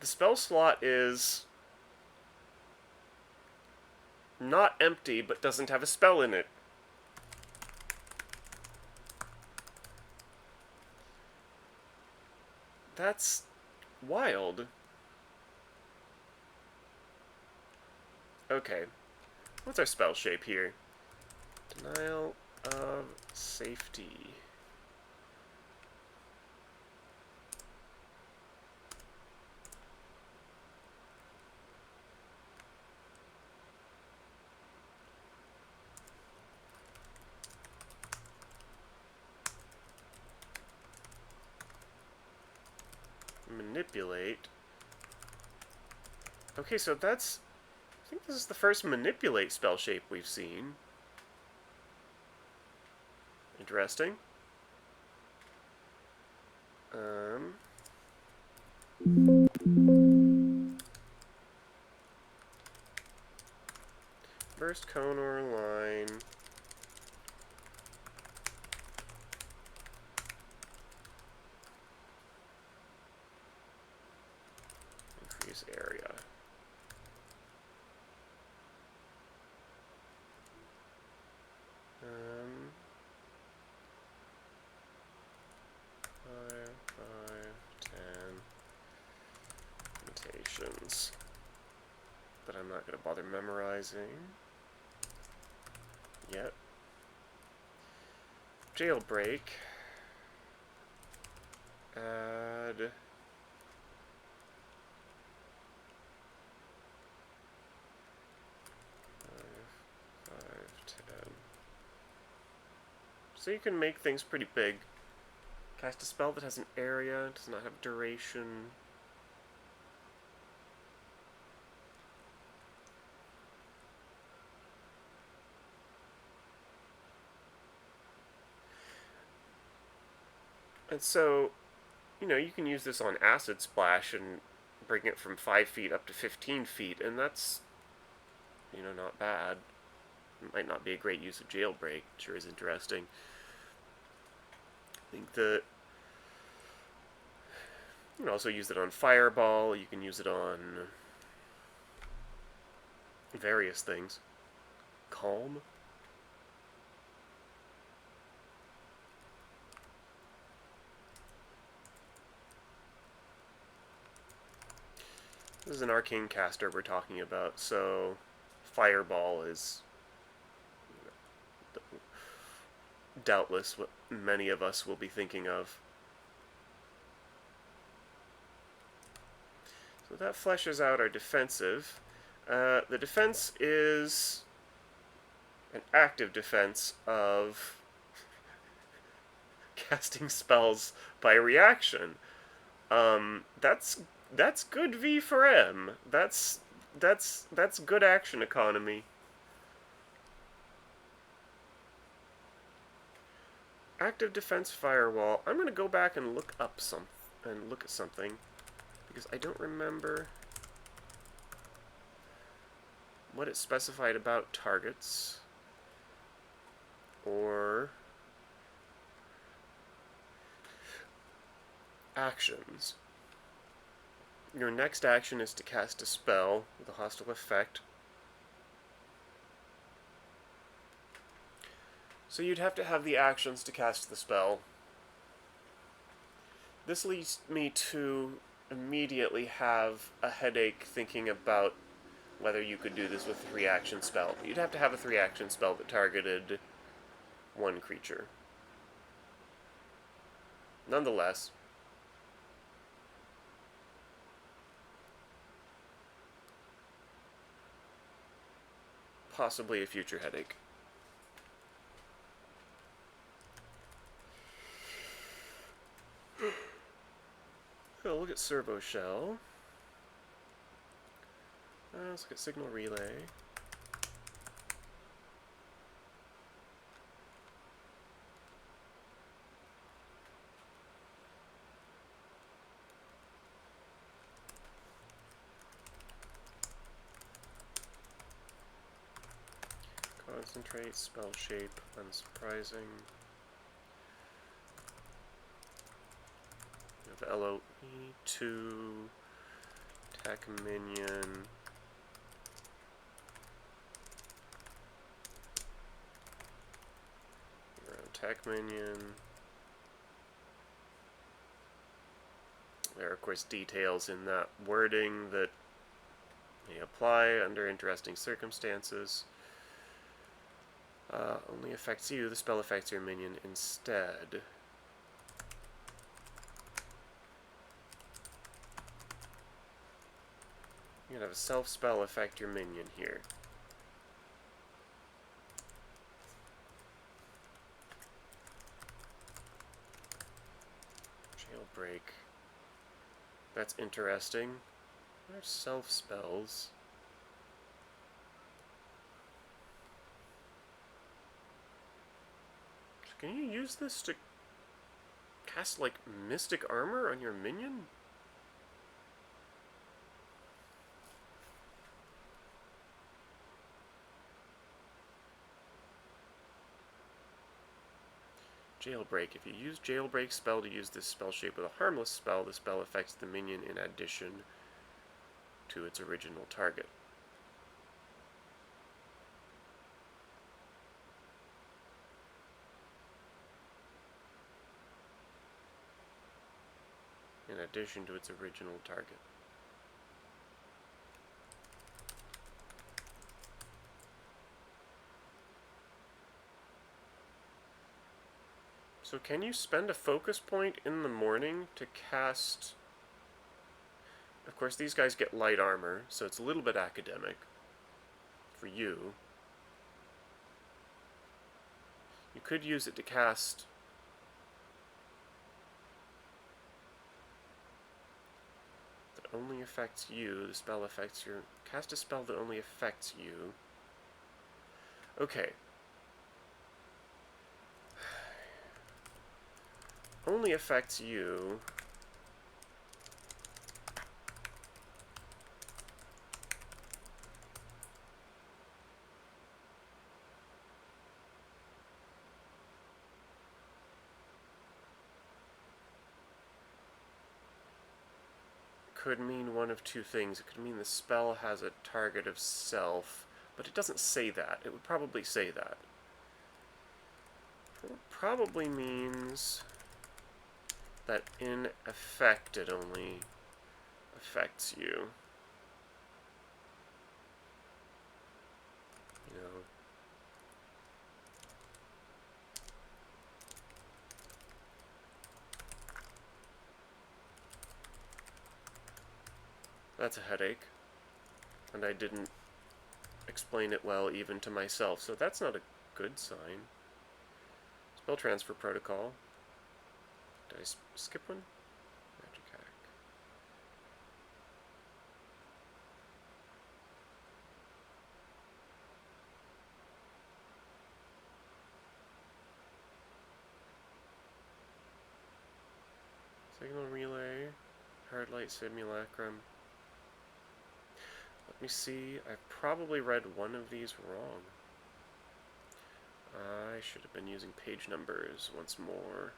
The spell slot is not empty, but doesn't have a spell in it. That's wild. Okay. What's our spell shape here? Denial of safety. Manipulate. Okay, so that's... I think this is the first manipulate spell shape we've seen. Interesting. Burst, cone, or line. Increase area. That I'm not going to bother memorizing yet. Jailbreak. Add 10. So you can make things pretty big. Cast a spell that has an area, does not have duration. And so, you know, you can use this on Acid Splash and bring it from 5 feet up to 15 feet, and that's, you know, not bad. It might not be a great use of Jailbreak, sure is interesting. I think that you can also use it on Fireball. You can use it on various things. Calm. This is an arcane caster we're talking about, so Fireball is doubtless what many of us will be thinking of. So that fleshes out our defensive. The defense is an active defense of casting spells by reaction. That's good V for M. That's good action economy. Active defense firewall. I'm gonna go back and look at something because I don't remember what it specified about targets or actions. Your next action is to cast a spell with a hostile effect. So you'd have to have the actions to cast the spell. This leads me to immediately have a headache thinking about whether you could do this with a 3-action spell. You'd have to have a 3-action spell that targeted one creature. Nonetheless, possibly a future headache. Oh, look at Servo Shell. Let's look at Signal Relay. Concentrate, Spellshape, Unsurprising. We have LOE 2, Tech Minion. Tech Minion. There are, of course, details in that wording that may apply under interesting circumstances. Only affects you. The spell affects your minion instead. You can have a self-spell affect your minion here. Jailbreak. That's interesting. What are self-spells? Can you use this to cast, like, Mystic Armor on your minion? Jailbreak. If you use Jailbreak spell to use this spell shape with a harmless spell, the spell affects the minion in addition to its original target. In addition to its original target. So can you spend a focus point in the morning to cast... Of course, these guys get light armor, so it's a little bit academic for you. You could use it to cast... that only affects you. The spell affects your... Cast a spell that only affects you. Okay. Only affects you. could mean one of two things. It could mean the spell has a target of self, but it doesn't say that. It would probably say that. It probably means that in effect it only affects you. You know. That's a headache. And I didn't explain it well even to myself, so that's not a good sign. Spell transfer protocol. Did I skip one? Magic hack. Signal relay. Hard light simulacrum. Let me see. I probably read one of these wrong. I should have been using page numbers once more.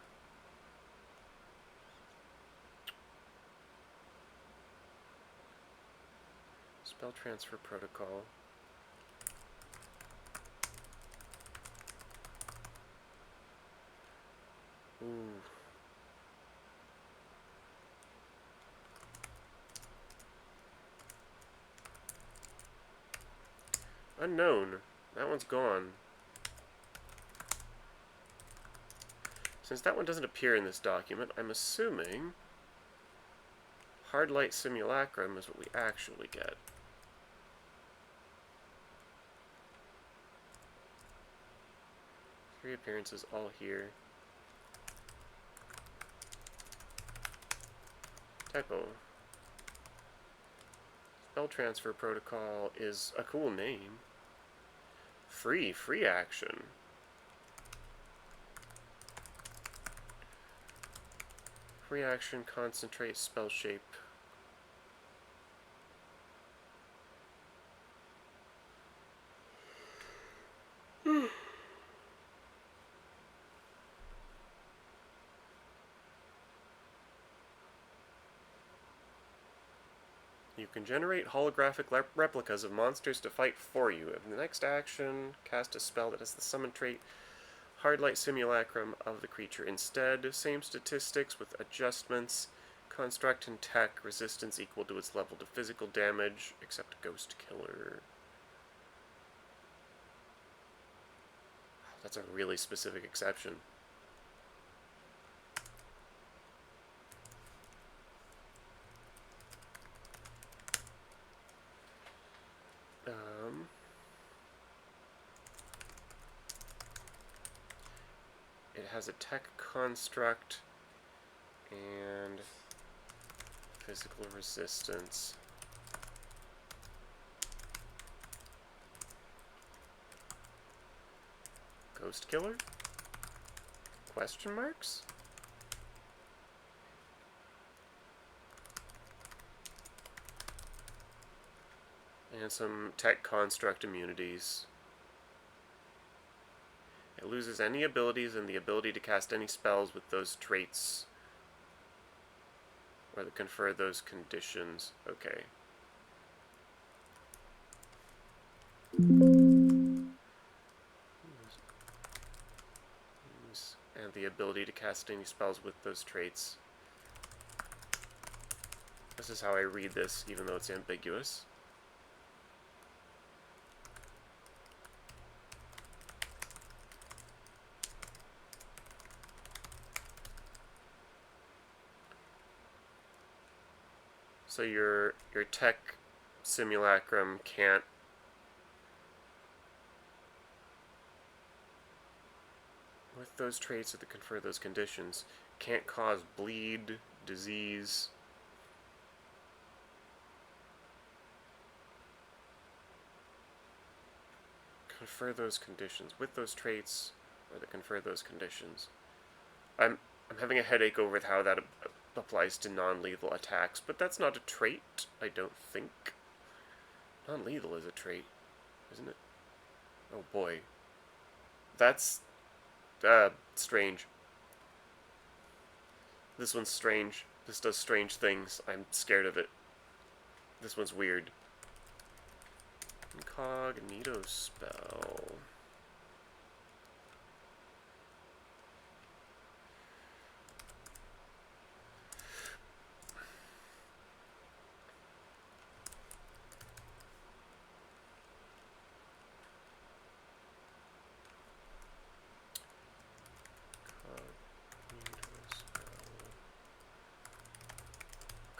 Spell transfer protocol. Ooh. Unknown. That one's gone. Since that one doesn't appear in this document, I'm assuming hard light simulacrum is what we actually get. Three appearances all here. Typo. Spell transfer protocol is a cool name. Free action. Free action, concentrate, spell shape. You can generate holographic replicas of monsters to fight for you. In the next action, cast a spell that has the summon trait Hard Light Simulacrum of the creature. Instead, same statistics with adjustments. Construct and tech, resistance equal to its level to physical damage, except Ghost Killer. That's a really specific exception. It has a tech construct and physical resistance. Ghost Killer? Question marks? And some tech construct immunities. It loses any abilities and the ability to cast any spells with those traits or that confer those conditions. Okay. And the ability to cast any spells with those traits. This is how I read this, even though it's ambiguous. So your tech simulacrum can't with those traits that confer those conditions can't cause bleed, disease. Confer those conditions with those traits or that confer those conditions. I'm having a headache over how that applies to non-lethal attacks, but that's not a trait, I don't think. Non-lethal is a trait, isn't it? Oh boy. That's strange. This one's strange. This does strange things. I'm scared of it. This one's weird. Incognito spell.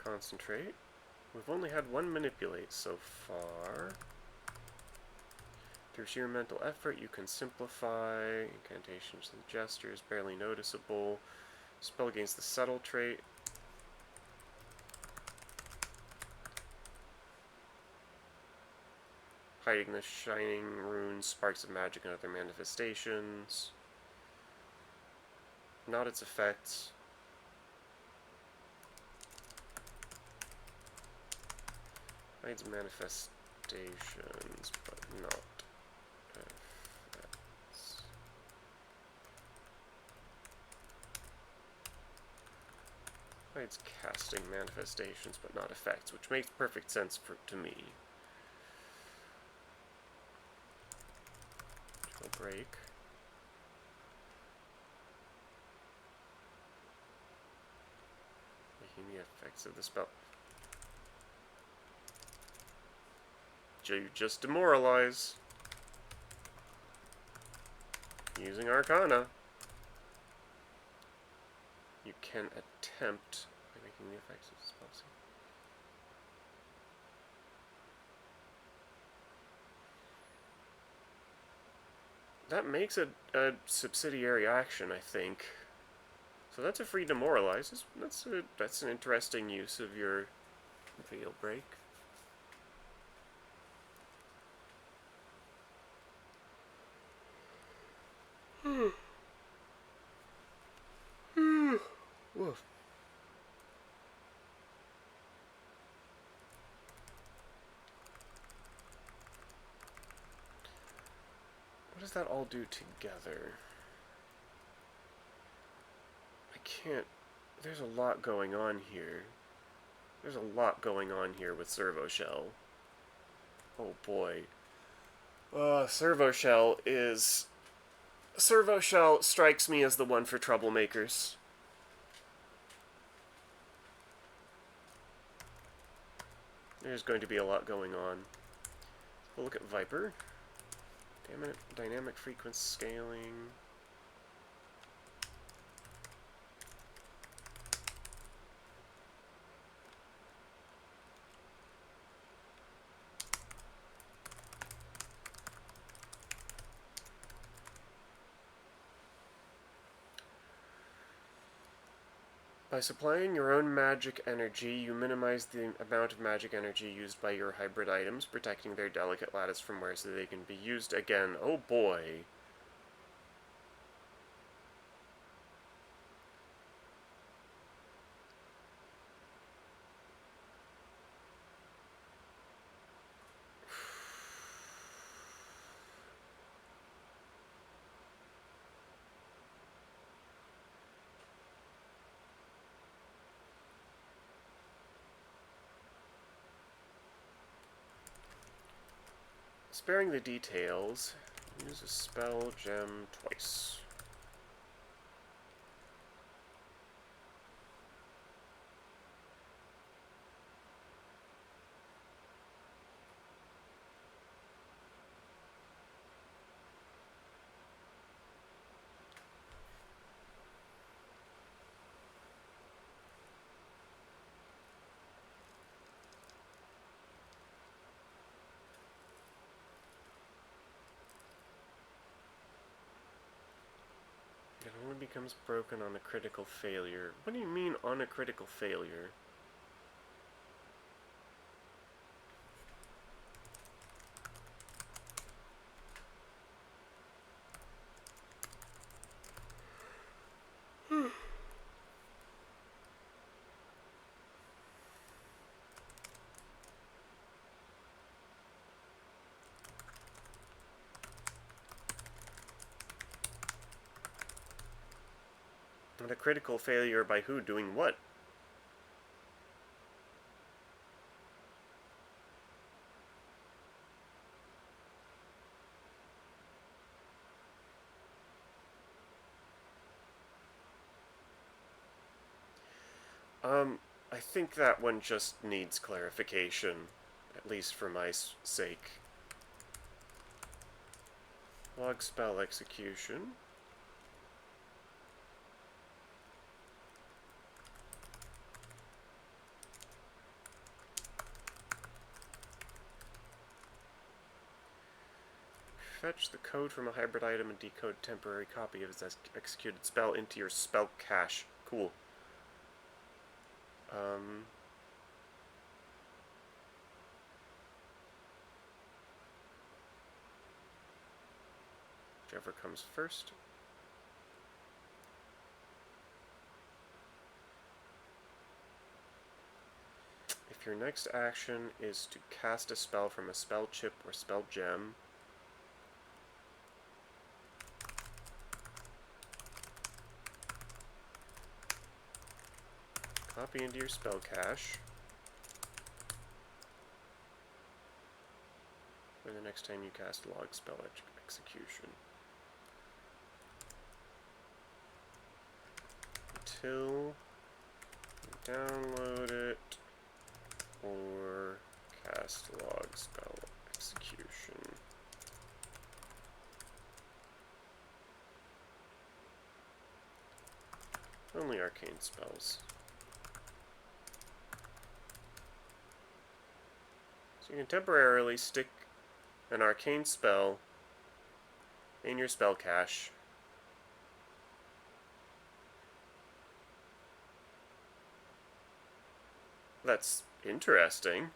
Concentrate. We've only had one manipulate so far. Through sheer mental effort, you can simplify. Incantations and gestures, barely noticeable. Spell against the subtle trait. Hiding the shining runes, sparks of magic and other manifestations. Not its effects. Hides manifestations, but not effects. Hides casting manifestations, but not effects, which makes perfect sense to me. Jailbreak. Making the effects of the spell. You just demoralize. Using Arcana. You can attempt by making the effects of the spell. That makes a subsidiary action, I think. So that's a free demoralize. That's an interesting use of your jailbreak. Woof. What does that all do together? I can't... There's a lot going on here. There's a lot going on here with Servo Shell. Oh boy. Servo Shell is... Servo Shell strikes me as the one for troublemakers. There's going to be a lot going on. We'll look at Viper. Dynamic frequency scaling. By supplying your own magic energy, you minimize the amount of magic energy used by your hybrid items, protecting their delicate lattice from where so they can be used again. Oh boy. Sparing the details, use a spell gem twice. It only becomes broken on a critical failure. What do you mean on a critical failure? And a critical failure by who doing what? I think that one just needs clarification, at least for my sake. Log spell execution. Fetch the code from a hybrid item and decode a temporary copy of its executed spell into your spell cache. Cool. Whichever comes first. If your next action is to cast a spell from a spell chip or spell gem, copy into your spell cache. Or the next time you cast log spell execution. Until you download it or cast log spell execution. Only arcane spells. So you can temporarily stick an arcane spell in your spell cache. That's interesting.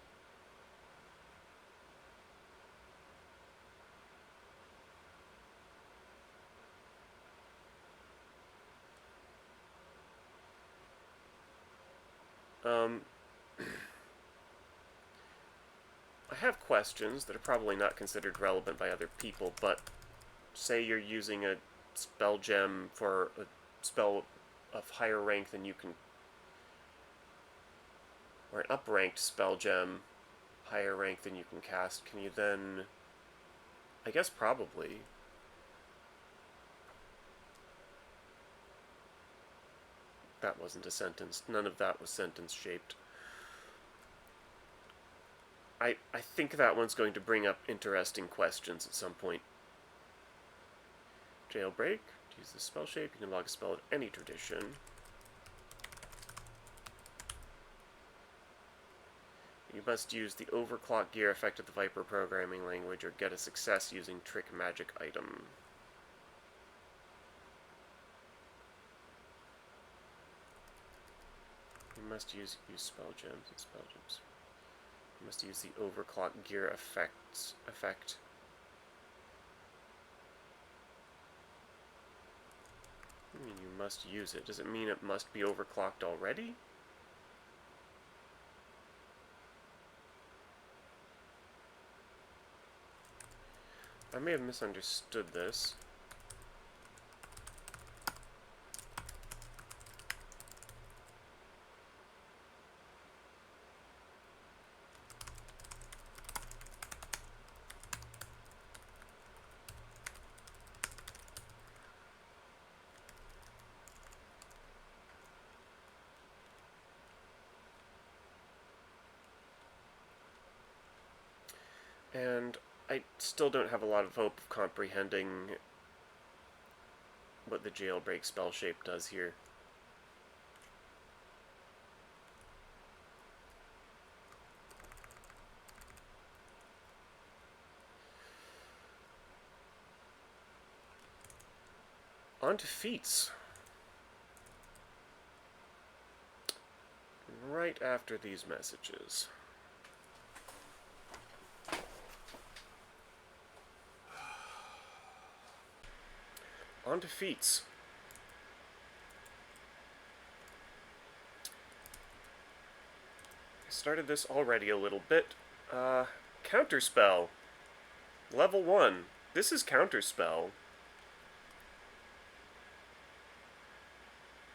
I have questions that are probably not considered relevant by other people, but say you're using a spell gem for a spell of higher rank than you can, or an up-ranked spell gem, higher rank than you can cast, can you then, I guess probably. That wasn't a sentence. None of that was sentence-shaped. I think that one's going to bring up interesting questions at some point. Jailbreak. To use the spell shape, you can log a spell of any tradition. You must use the overclock gear effect of the Viper programming language or get a success using trick magic item. You must use spell gems and spell gems. You must use the overclock gear effect. I mean, you must use it. Does it mean it must be overclocked already? I may have misunderstood this. And I still don't have a lot of hope of comprehending what the jailbreak spell shape does here. On to feats. Right after these messages. On to feats. I started this already a little bit. Counterspell. Level 1. This is Counterspell.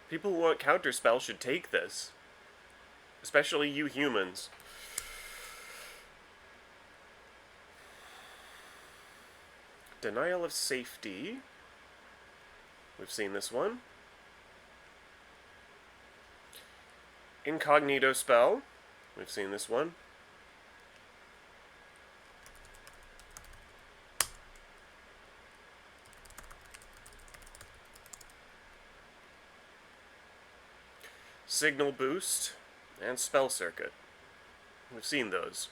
People who want Counterspell should take this. Especially you humans. Denial of Safety. We've seen this one. Incognito spell. We've seen this one. Signal boost and spell circuit. We've seen those.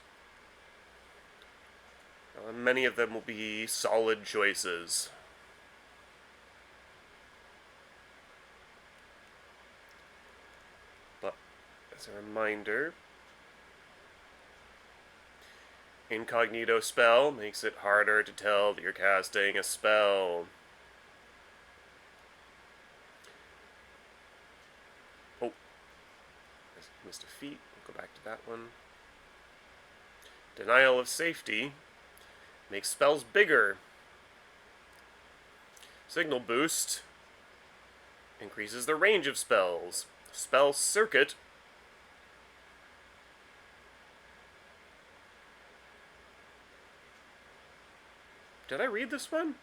Many of them will be solid choices. But as a reminder, incognito spell makes it harder to tell that you're casting a spell. Oh, I missed a feat. We'll go back to that one. Denial of safety makes spells bigger. Signal boost increases the range of spells. Spell circuit did I read this one?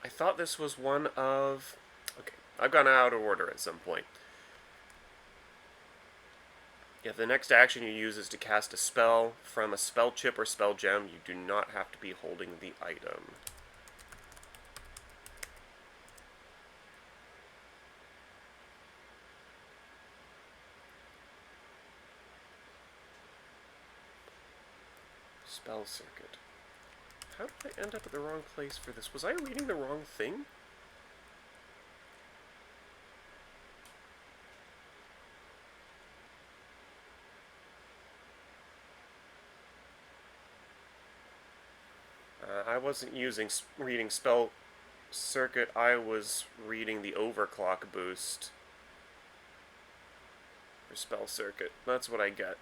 I thought this was one of... Okay, I've gone out of order at some point. If the next action you use is to cast a spell from a spell chip or spell gem, you do not have to be holding the item. Spell circuit. How did I end up at the wrong place for this? Was I reading the wrong thing? I wasn't reading spell circuit, I was reading the overclock boost for spell circuit. That's what I get.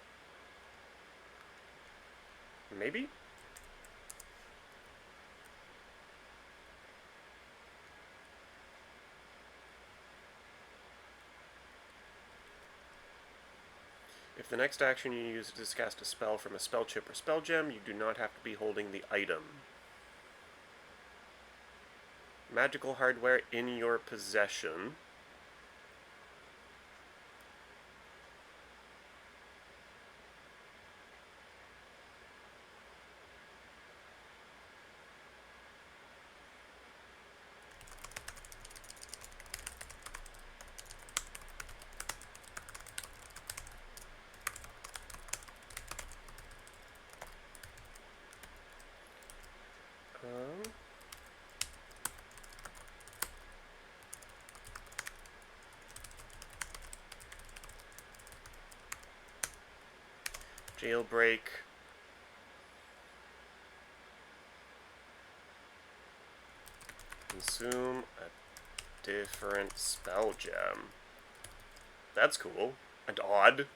Maybe? If the next action you use is to cast a spell from a spell chip or spell gem, you do not have to be holding the item. Magical hardware in your possession. Jailbreak. Consume a different spell gem. That's cool. And odd.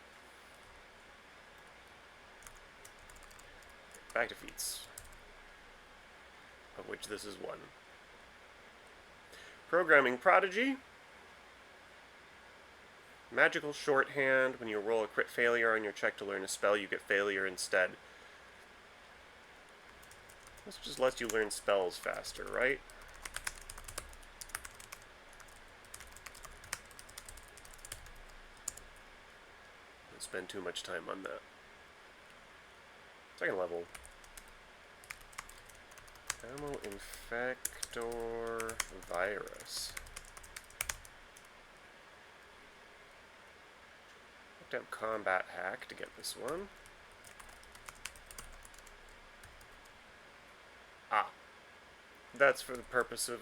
Back to feats. Of which this is one. Programming Prodigy. Magical Shorthand. When you roll a crit failure on your check to learn a spell, you get failure instead. This just lets you learn spells faster, right? Don't spend too much time on that. Second level. Ammo Infector Virus. Looked up Combat Hack to get this one. Ah. That's for the purpose of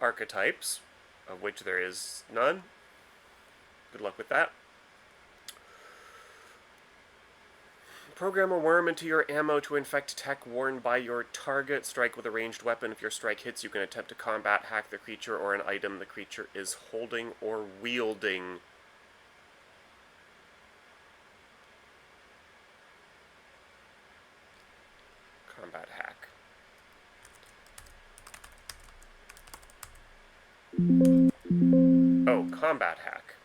archetypes, of which there is none. Good luck with that. Program a worm into your ammo to infect tech worn by your target. Strike with a ranged weapon. If your strike hits, you can attempt to combat hack the creature or an item the creature is holding or wielding. Combat hack. Oh, combat hack.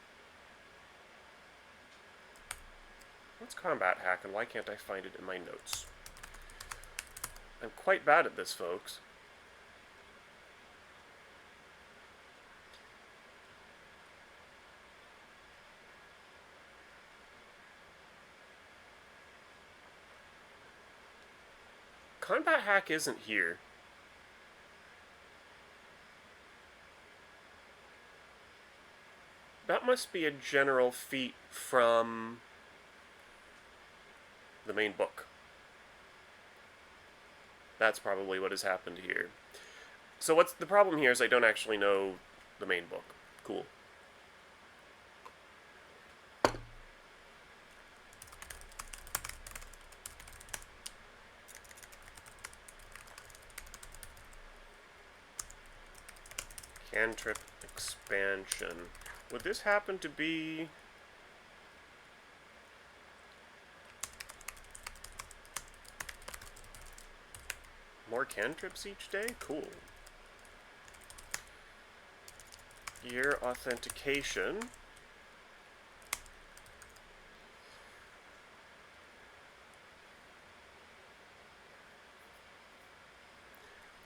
What's combat hack and why can't I find it in my notes? I'm quite bad at this, folks. Combat hack isn't here. That must be a general feat from the main book. That's probably what has happened here. So what's the problem here is I don't actually know the main book. Cool. Cantrip expansion. Would this happen to be... more cantrips each day? Cool. Gear authentication.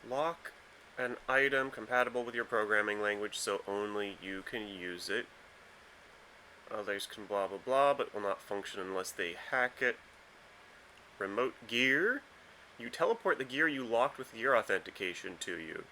Lock an item compatible with your programming language so only you can use it. Others can blah blah blah, but will not function unless they hack it. Remote gear. You teleport the gear you locked with gear authentication to you.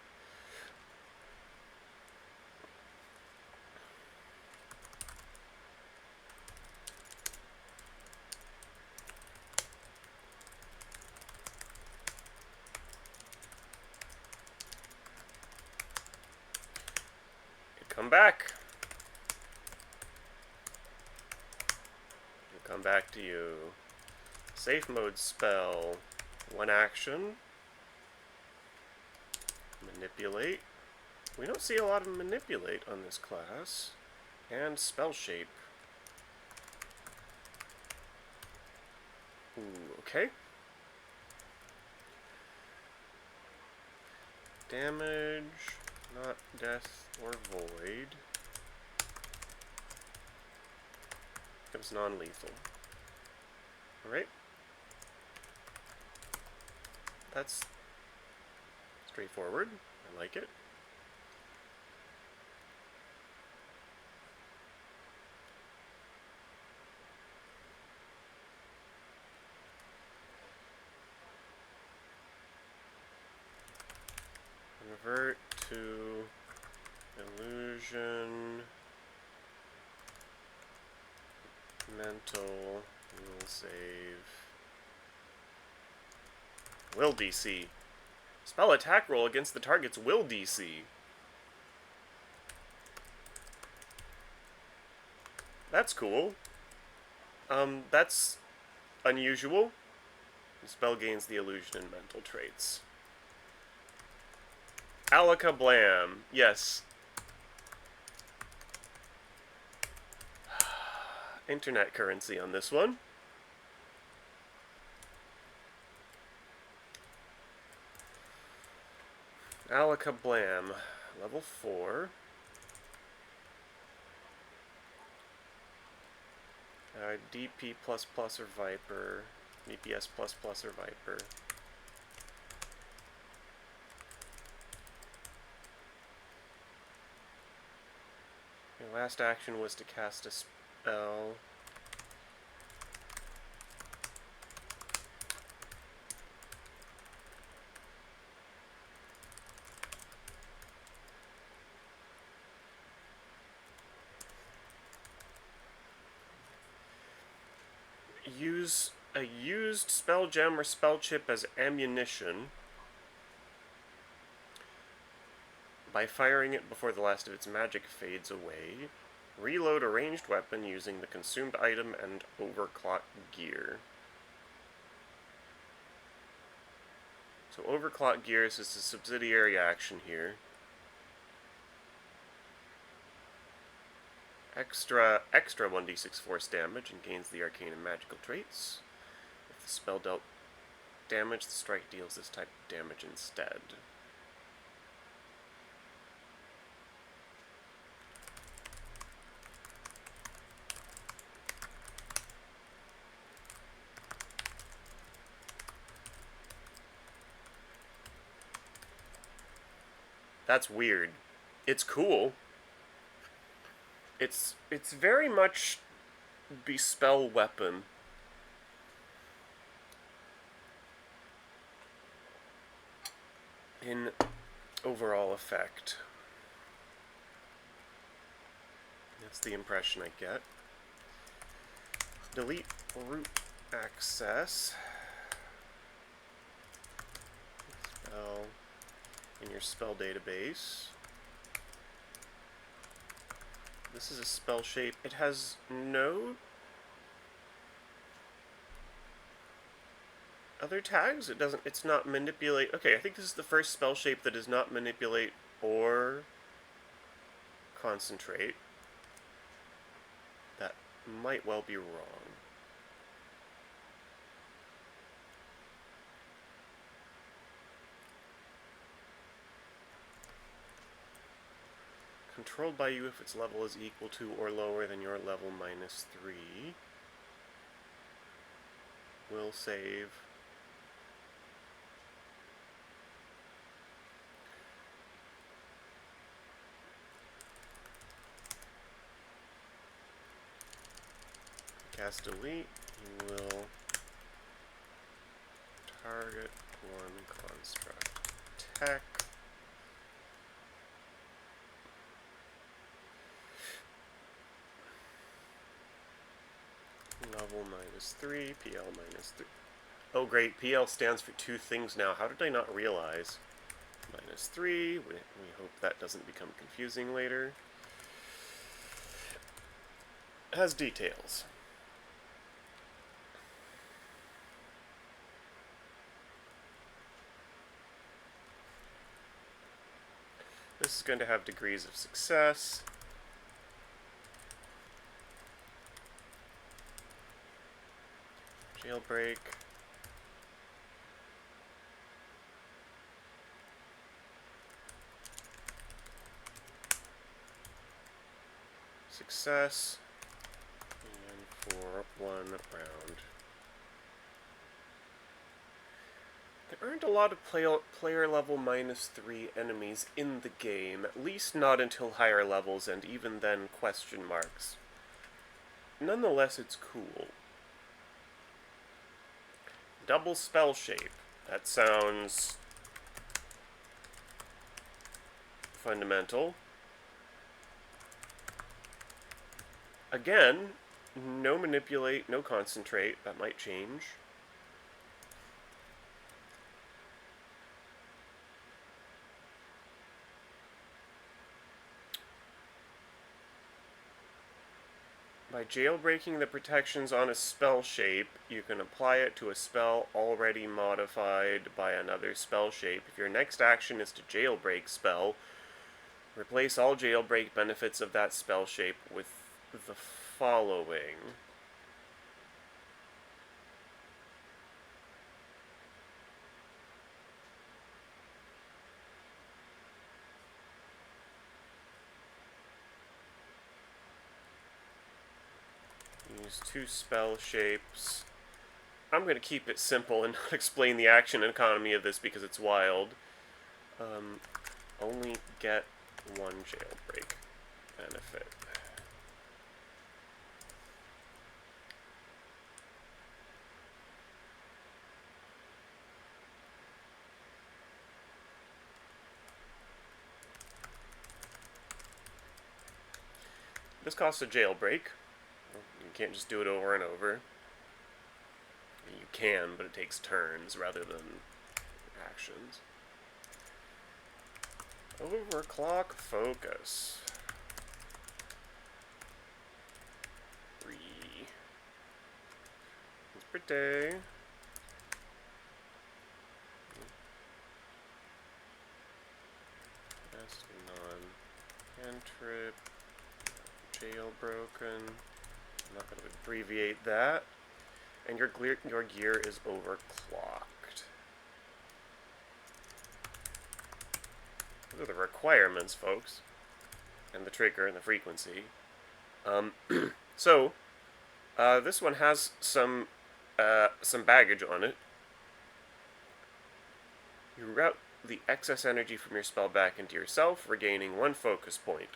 Come back. We'll come back to you. Safe mode spell. One action. Manipulate. We don't see a lot of manipulate on this class. And spellshape. Ooh, okay. Damage, not death or void. Becomes non-lethal. Alright. That's straightforward. I like it. Convert to illusion. Mental. Will save. Will DC. Spell attack roll against the target's will DC. That's cool. That's unusual. The spell gains the illusion and mental traits. Alakablam. Yes. Internet currency on this one. Alakablam. Level 4. DP++ or Viper. DPS++ or Viper. Your last action was to cast a spell. Use a used spell gem or spell chip as ammunition by firing it before the last of its magic fades away. Reload a ranged weapon using the consumed item and overclock gear. So overclock gears is a subsidiary action here. Extra 1d6 force damage and gains the arcane and magical traits. If the spell dealt damage, the strike deals this type of damage instead. That's weird. It's cool. It's very much Bespell weapon. In overall effect. That's the impression I get. Delete root access. Spell in your spell database. This is a spell shape. It has no other tags. It doesn't. It's not manipulate. Okay, I think this is the first spell shape that does not manipulate or concentrate. That might well be wrong. Controlled by you if its level is equal to or lower than your level -3. Will save. Cast delete. You will target one construct. Tech. Level -3, PL -3. Oh great, PL stands for two things now. How did I not realize? -3, we hope that doesn't become confusing later. It has details. This is going to have degrees of success. Jailbreak. Success. And for 1 round. There aren't a lot of player level -3 enemies in the game, at least not until higher levels, and even then question marks. Nonetheless, it's cool. Double spell shape. That sounds fundamental. Again, no manipulate, no concentrate. That might change. By jailbreaking the protections on a spell shape, you can apply it to a spell already modified by another spell shape. If your next action is to jailbreak spell, replace all jailbreak benefits of that spell shape with the following. Use 2 spell shapes. I'm going to keep it simple and not explain the action economy of this because it's wild. Only get 1 jailbreak benefit. This costs a jailbreak. You can't just do it over and over. You can, but it takes turns rather than actions. Overclock focus. 3. It's pretty. Best non-cantrip. Jailbroken. I'm not going to abbreviate that. And your gear is overclocked. Those are the requirements, folks. And the trigger and the frequency. So, this one has some baggage on it. You route the excess energy from your spell back into yourself, regaining 1 focus point.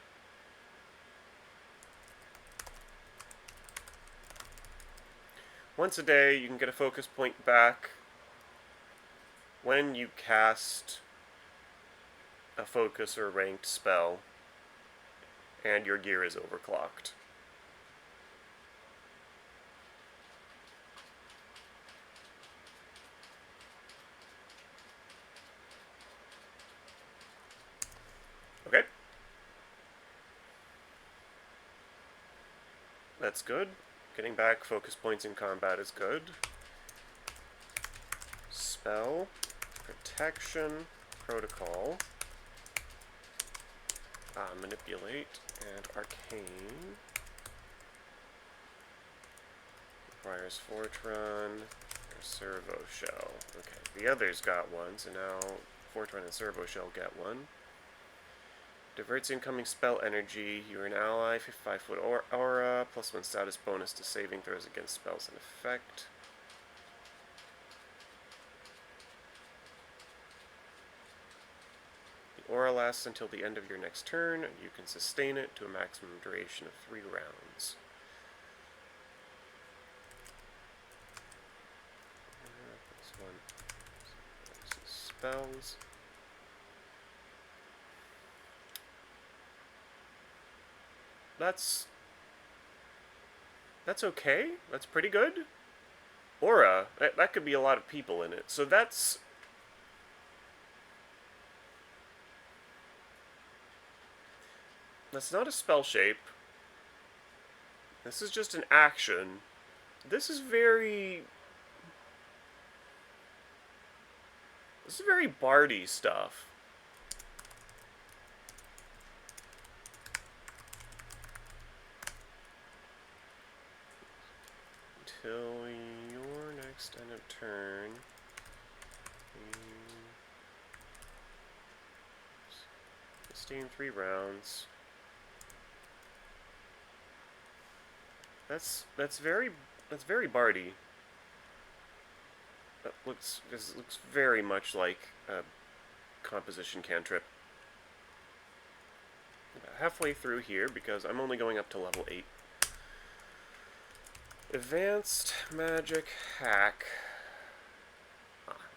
Once a day, you can get a focus point back when you cast a focus or ranked spell and your gear is overclocked. Okay. That's good. Getting back focus points in combat is good. Spell, protection, protocol, manipulate, and arcane. Requires Fortran, servo shell. Okay, the others got one, so now Fortran and servo shell get one. Diverts incoming spell energy. You're an ally, 5-foot aura, +1 status bonus to saving throws against spells in effect. The aura lasts until the end of your next turn. You can sustain it to a maximum duration of 3 rounds. This one. This is spells. That's okay. That's pretty good. Aura, that could be a lot of people in it. So that's not a spell shape. This is just an action. This is very bardy stuff. Until your next end of turn, sustain 3 rounds. That's very bardy. This looks very much like a composition cantrip. About halfway through here because I'm only going up to level 8. Advanced magic hack.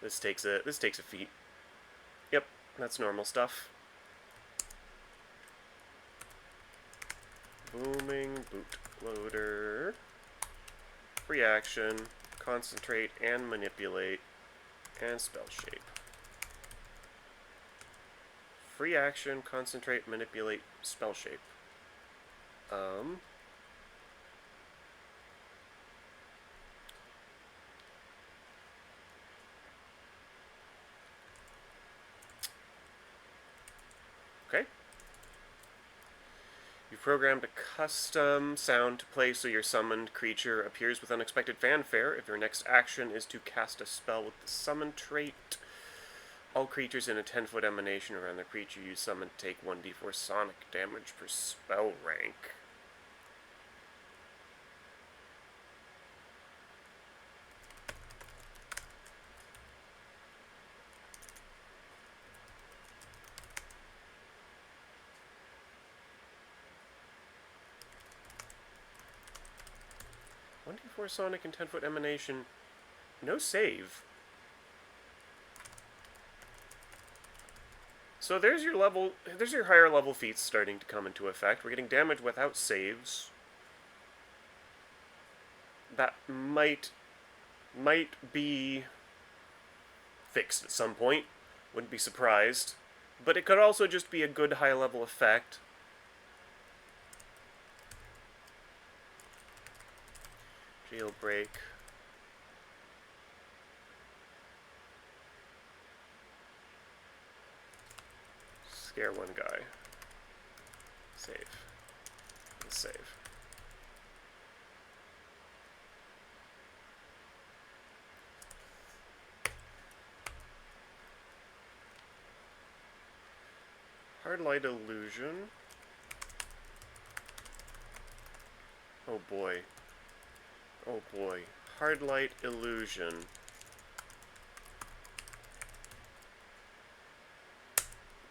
This takes a feat. Yep, that's normal stuff. Booming bootloader. Free action, concentrate and manipulate, and spellshape. Free action, concentrate, manipulate, spellshape. Okay. You've programmed a custom sound to play so your summoned creature appears with unexpected fanfare. If your next action is to cast a spell with the summon trait, all creatures in a 10-foot emanation around the creature you summon take 1d4 sonic damage per spell rank. .4 sonic and 10-foot emanation. No save. So there's your higher level feats starting to come into effect. We're getting damage without saves. That might be fixed at some point. Wouldn't be surprised. But it could also just be a good high level effect. Jailbreak. Scare one guy. Save. And save. Hard light illusion. Oh boy. Oh boy. Hard light illusion.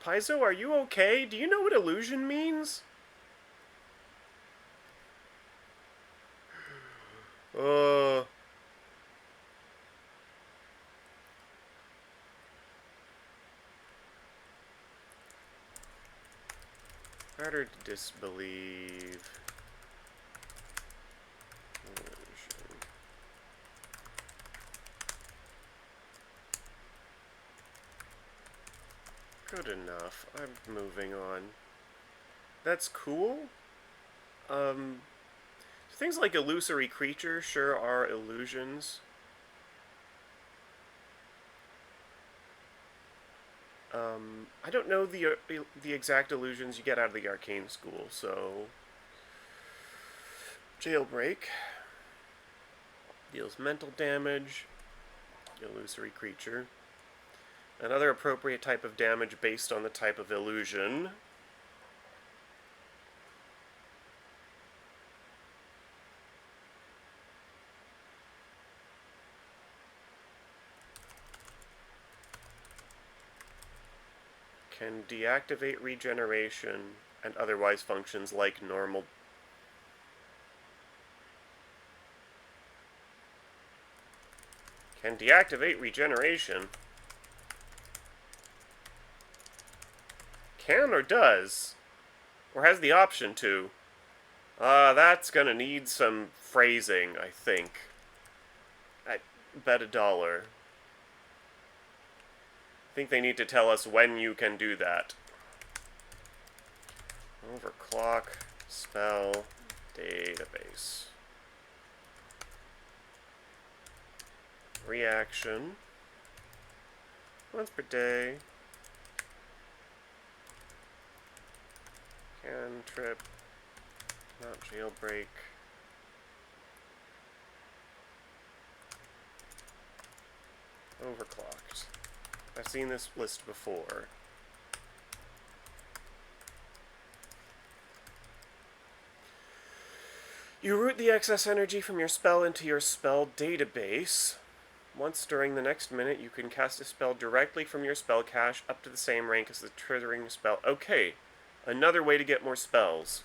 Paizo, are you okay? Do you know what illusion means? Harder to disbelieve. Illusion. Good enough. I'm moving on. That's cool. Things like illusory creature sure are illusions. I don't know the exact illusions you get out of the arcane school, so jailbreak deals mental damage, illusory creature. Another appropriate type of damage based on the type of illusion. Can deactivate regeneration and otherwise functions like normal. Can deactivate regeneration. Can or does? Or has the option to? That's gonna need some phrasing, I think. I bet $1. I think they need to tell us when you can do that. Overclock, spell, database. Reaction. Once per day. Cantrip. Not jailbreak. Overclocked. I've seen this list before. You route the excess energy from your spell into your spell database. Once during the next minute, you can cast a spell directly from your spell cache up to the same rank as the triggering spell. Okay, another way to get more spells.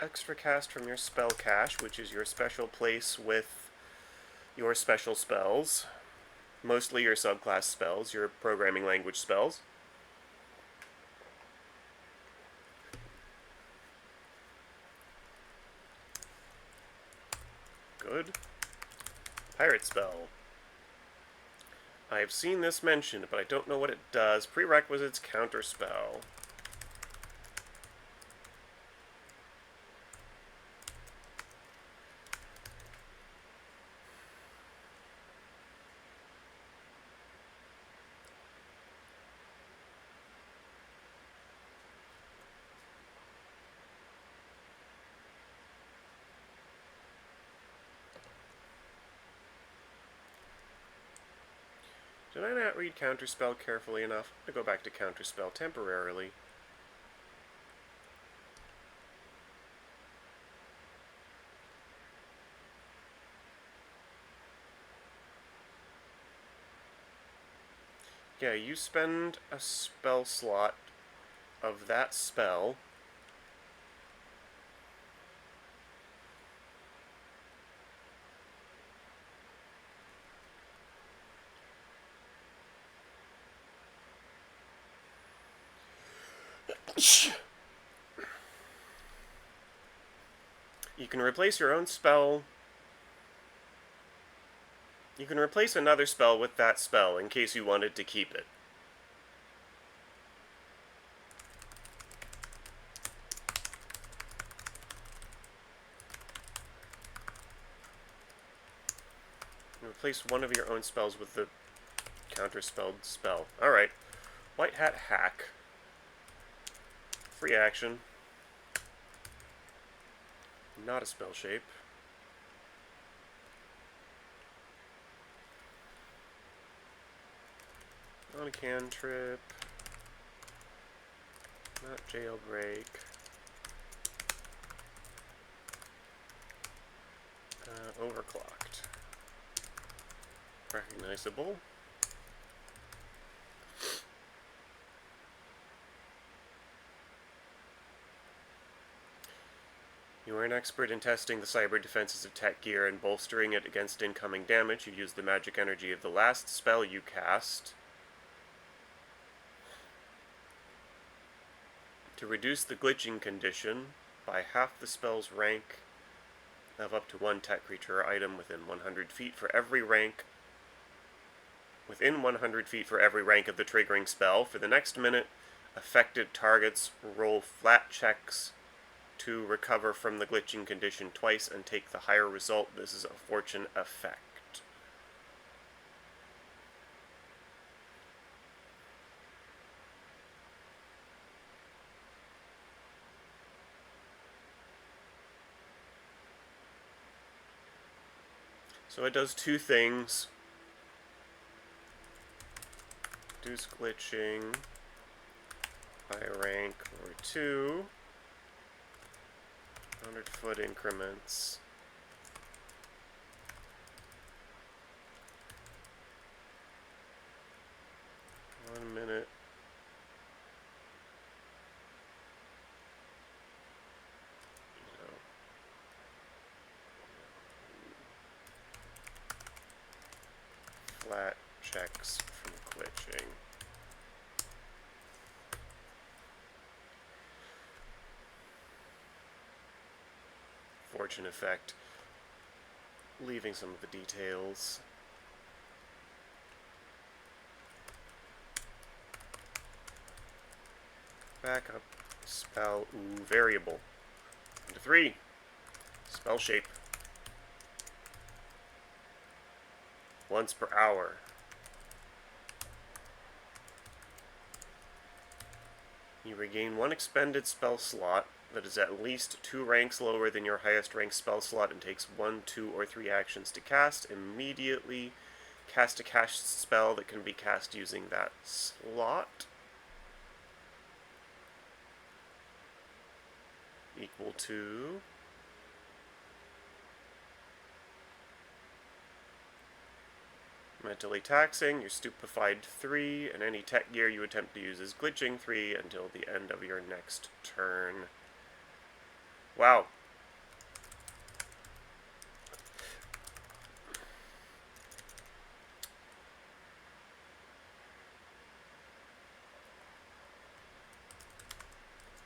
Extra cast from your spell cache, which is your special place with your special spells. Mostly your subclass spells, your programming language spells. Good. Pirate spell. I've seen this mentioned, but I don't know what it does. Prerequisites counterspell. Did I not read Counterspell carefully enough? I'm going to go back to Counterspell temporarily. Yeah, you spend a spell slot of that spell. You can replace your own spell. You can replace another spell with that spell in case you wanted to keep it. You replace one of your own spells with the counterspelled spell. Alright. White Hat Hack. Free action. Not a spell shape. Not a cantrip. Not jailbreak. Overclocked. Recognizable. You are an expert in testing the cyber defenses of tech gear and bolstering it against incoming damage. You use the magic energy of the last spell you cast to reduce the glitching condition by half the spell's rank of up to one tech creature or item within 100 feet for every rank. Within 100 feet for every rank of the triggering spell. For the next minute, affected targets roll flat checks to recover from the glitching condition twice and take the higher result. This is a fortune effect. So it does two things. Reduce glitching by rank or 2. 100-foot increments. One minute. Flat checks from glitching. Fortune effect. Leaving some of the details. Backup. Spell. Ooh, variable. Into 3. Spell shape. Once per hour. You regain 1 expended spell slot that is at least 2 ranks lower than your highest ranked spell slot and takes 1, 2, or 3 actions to cast. Immediately cast a cast spell that can be cast using that slot. Equal to mentally taxing, you're stupefied 3, and any tech gear you attempt to use is glitching 3 until the end of your next turn. Wow.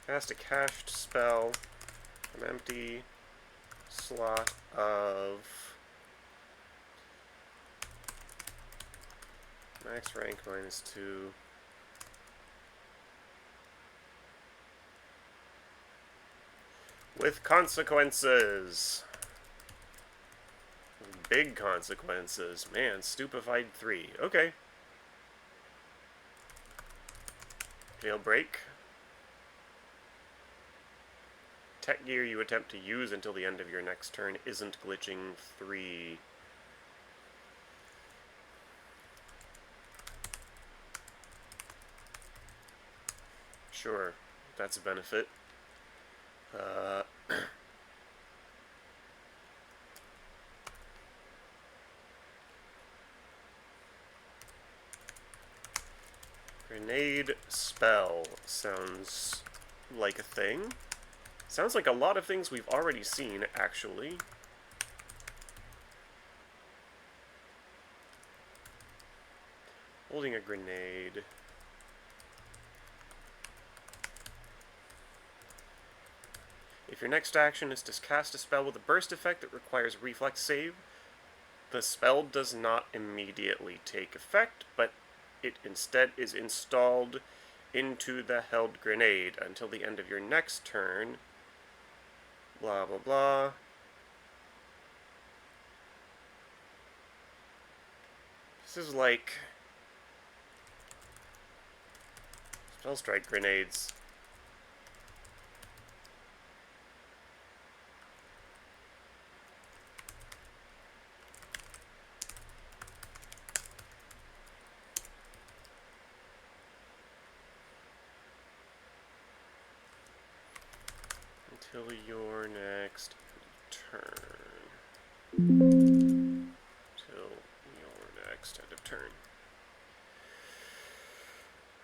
Cast a cached spell from empty slot of max rank -2. With consequences. Big consequences. Man, stupefied 3. Okay. Jailbreak. Tech gear you attempt to use until the end of your next turn isn't glitching 3. Sure, that's a benefit. Grenade spell sounds like a thing. Sounds like a lot of things we've already seen, actually. Holding a grenade. If your next action is to cast a spell with a burst effect that requires a reflex save, the spell does not immediately take effect, but it instead is installed into the held grenade until the end of your next turn. Blah, blah, blah. This is like spell strike grenades. Till your next turn. Till your next end of turn.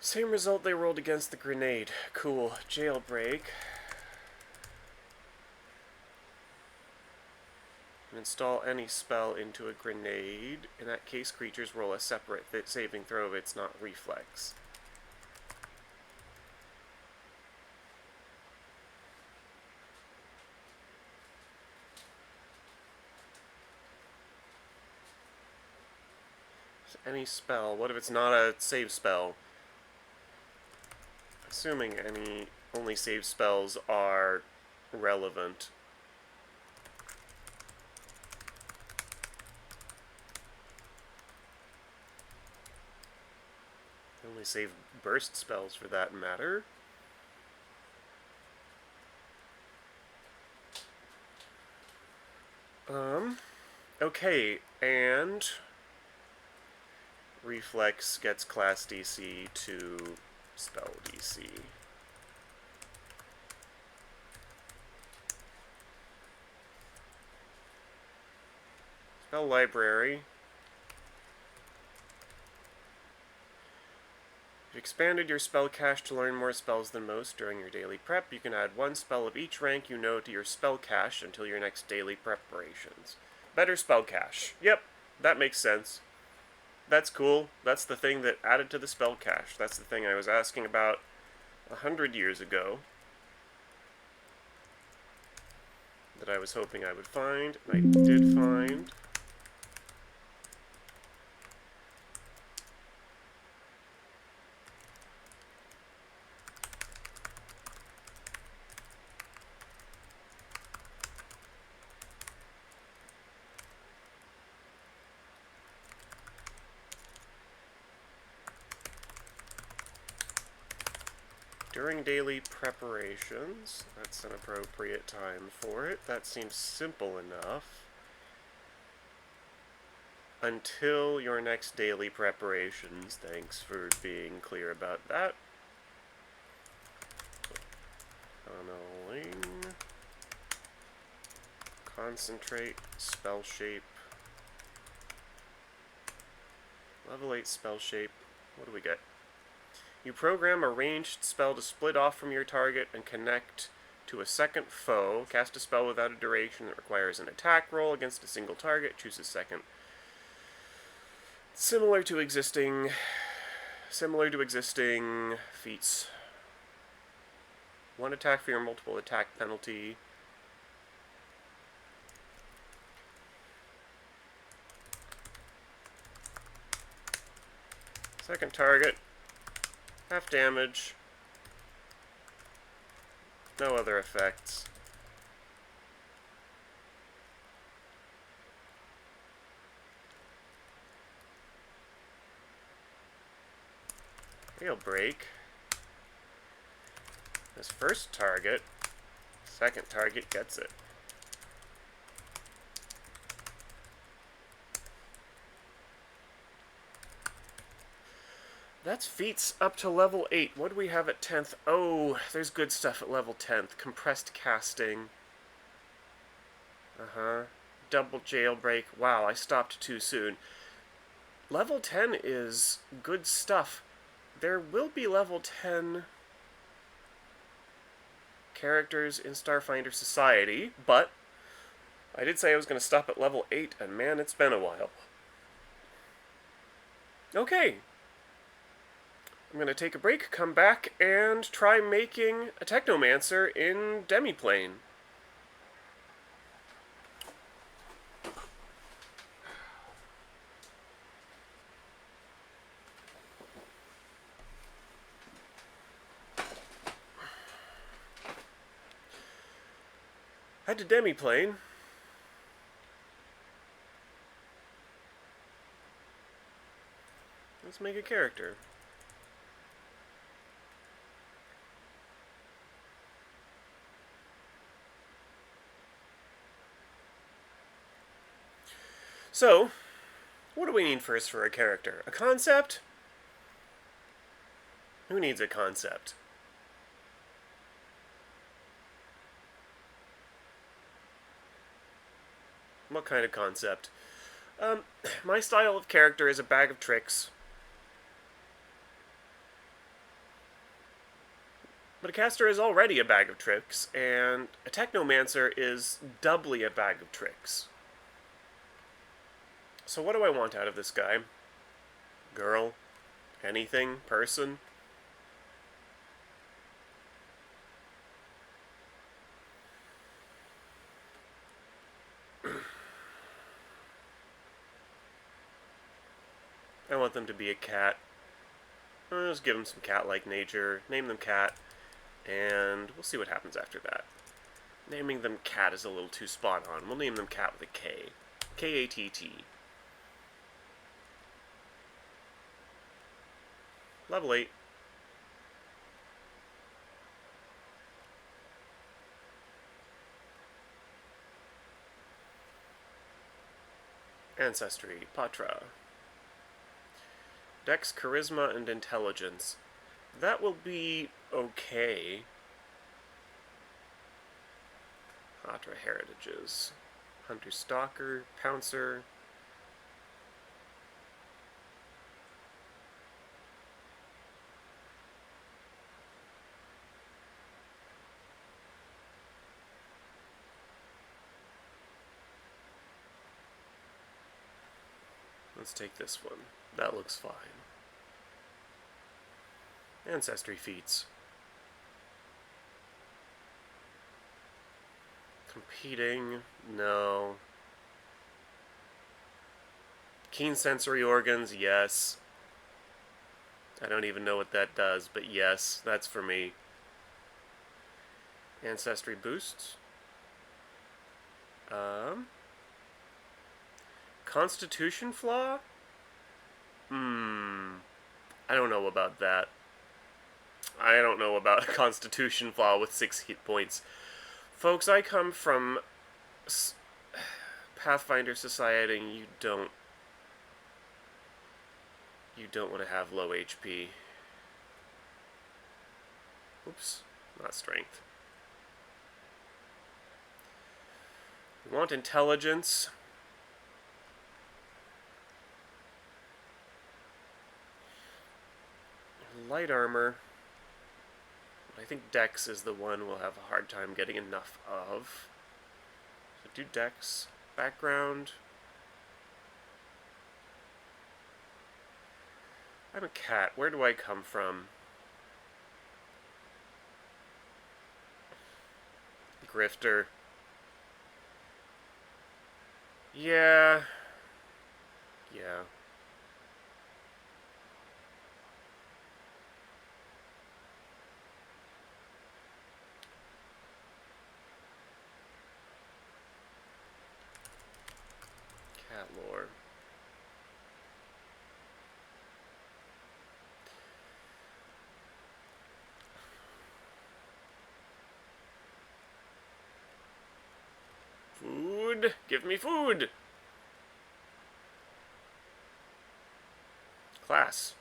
Same result they rolled against the grenade. Cool. Jailbreak. Install any spell into a grenade. In that case, creatures roll a separate saving throw if it's not reflex. So any spell. What if it's not a save spell? Assuming only save spells are relevant. Only save burst spells for that matter. Okay, and reflex gets class DC to spell DC. Spell library. You've expanded your spell cache to learn more spells than most during your daily prep. You can add one spell of each rank you know to your spell cache until your next daily preparations. Better spell cache. Yep, that makes sense. That's cool. That's the thing that added to the spell cache. That's the thing I was asking about 100 years ago. That I was hoping I would find, and I did find. During daily preparations, that's an appropriate time for it. That seems simple enough. Until your next daily preparations. Thanks for being clear about that. Tunneling. Concentrate. Spellshape. Level 8 Spellshape. What do we get? You program a ranged spell to split off from your target and connect to a second foe. Cast a spell without a duration that requires an attack roll against a single target. Choose a second. Similar to existing feats. One attack for your multiple attack penalty. Second target. Half damage. No other effects. Jailbreak. This first target, second target gets it. That's feats up to level 8. What do we have at 10th? Oh, there's good stuff at level 10th. Compressed casting. Double jailbreak. Wow, I stopped too soon. Level 10 is good stuff. There will be level 10 characters in Starfinder Society, but I did say I was going to stop at level 8, and man, it's been a while. Okay. I'm going to take a break, come back, and try making a Technomancer in Demiplane. Head to Demiplane. Let's make a character. So, what do we need first for a character? A concept? Who needs a concept? What kind of concept? My style of character is a bag of tricks. But a caster is already a bag of tricks, and a Technomancer is doubly a bag of tricks. So what do I want out of this guy? Girl? Anything? Person? I want them to be a cat. I'll just give them some cat-like nature, name them Cat, and we'll see what happens after that. Naming them Cat is a little too spot on. We'll name them Cat with a K. K-A-T-T. Level 8. Ancestry, Patra. Dex, Charisma, and Intelligence. That will be okay. Patra Heritages. Hunter Stalker, Pouncer. Let's take this one. That looks fine. Ancestry feats. Competing? No. Keen sensory organs? Yes. I don't even know what that does, but yes, that's for me. Ancestry boosts. Constitution flaw? I don't know about that. I don't know about a constitution flaw with 6 hit points. Folks, I come from Pathfinder society, and you don't want to have low HP. Oops, not strength. We want intelligence. Light armor. I think Dex is the one we'll have a hard time getting enough of. So do Dex. Background. I'm a cat. Where do I come from? Grifter. Yeah. Yeah. Cat lore. Food! Give me food! Class.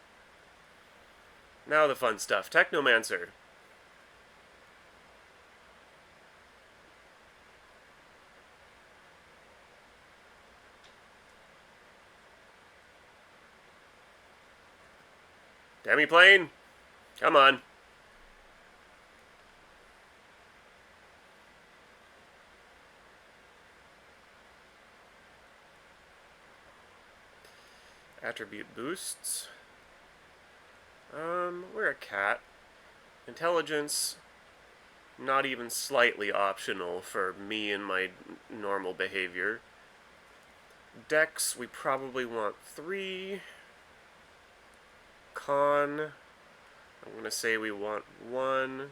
Now the fun stuff. Technomancer. Demiplane? Come on. Attribute boosts. We're a cat. Intelligence, not even slightly optional for me and my normal behavior. Dex, we probably want 3. Con, I'm going to say we want 1.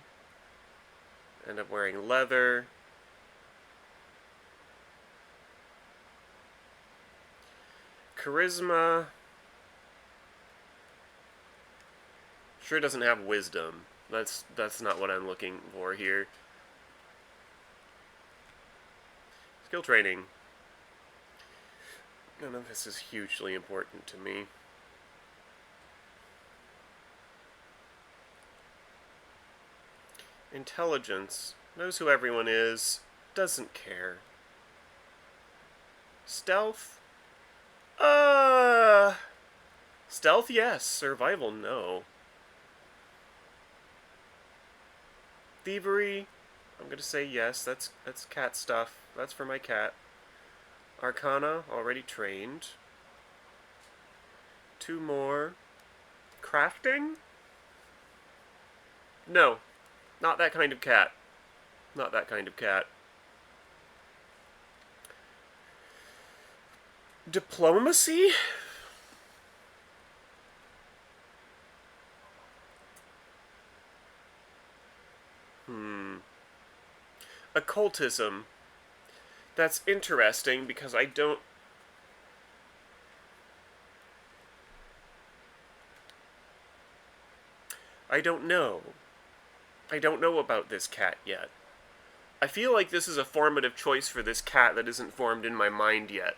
End up wearing leather. Charisma. Sure doesn't have wisdom. That's not what I'm looking for here. Skill training. None of this is hugely important to me. Intelligence. Knows who everyone is. Doesn't care. Stealth? Stealth, yes. Survival, no. Thievery, I'm gonna say yes. That's cat stuff. That's for my cat. Arcana, already trained. 2 more. Crafting? No. Not that kind of cat. Not that kind of cat. Diplomacy? Occultism. That's interesting because I don't know. I don't know about this cat yet. I feel like this is a formative choice for this cat that isn't formed in my mind yet.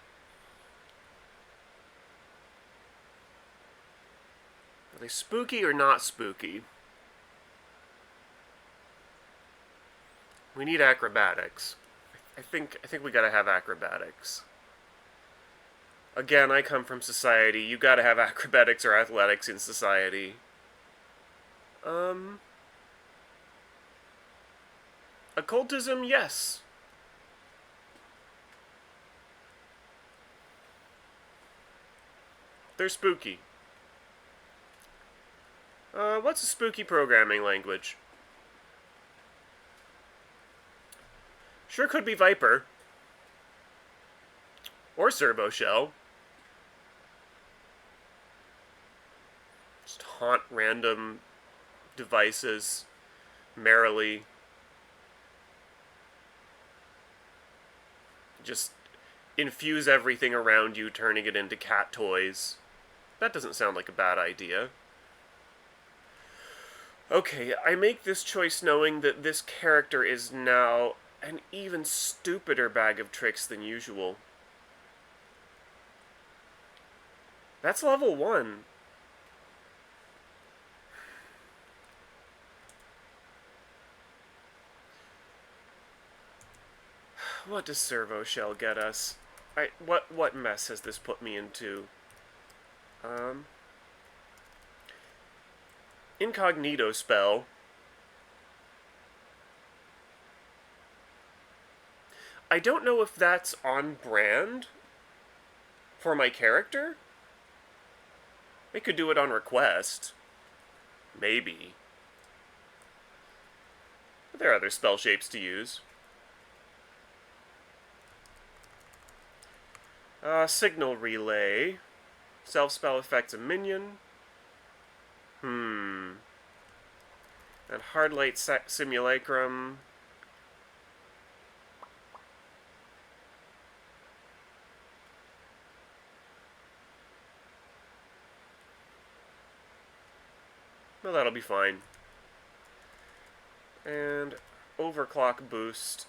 Are they spooky or not spooky? We need acrobatics. I think we gotta have acrobatics. Again, I come from society. You gotta have acrobatics or athletics in society. Occultism, yes. They're spooky. What's a spooky programming language? Sure could be Viper. Or Servo Shell. Just haunt random devices merrily. Just infuse everything around you, turning it into cat toys. That doesn't sound like a bad idea. Okay, I make this choice knowing that this character is now an even stupider bag of tricks than usual. That's level 1. What does Servo Shell get us? What mess has this put me into? Incognito spell. I don't know if that's on brand for my character. They could do it on request. Maybe. But there are other spell shapes to use. Signal relay. Self-spell affects a minion. And Hardlight Simulacrum. Well, that'll be fine. And Overclock Boost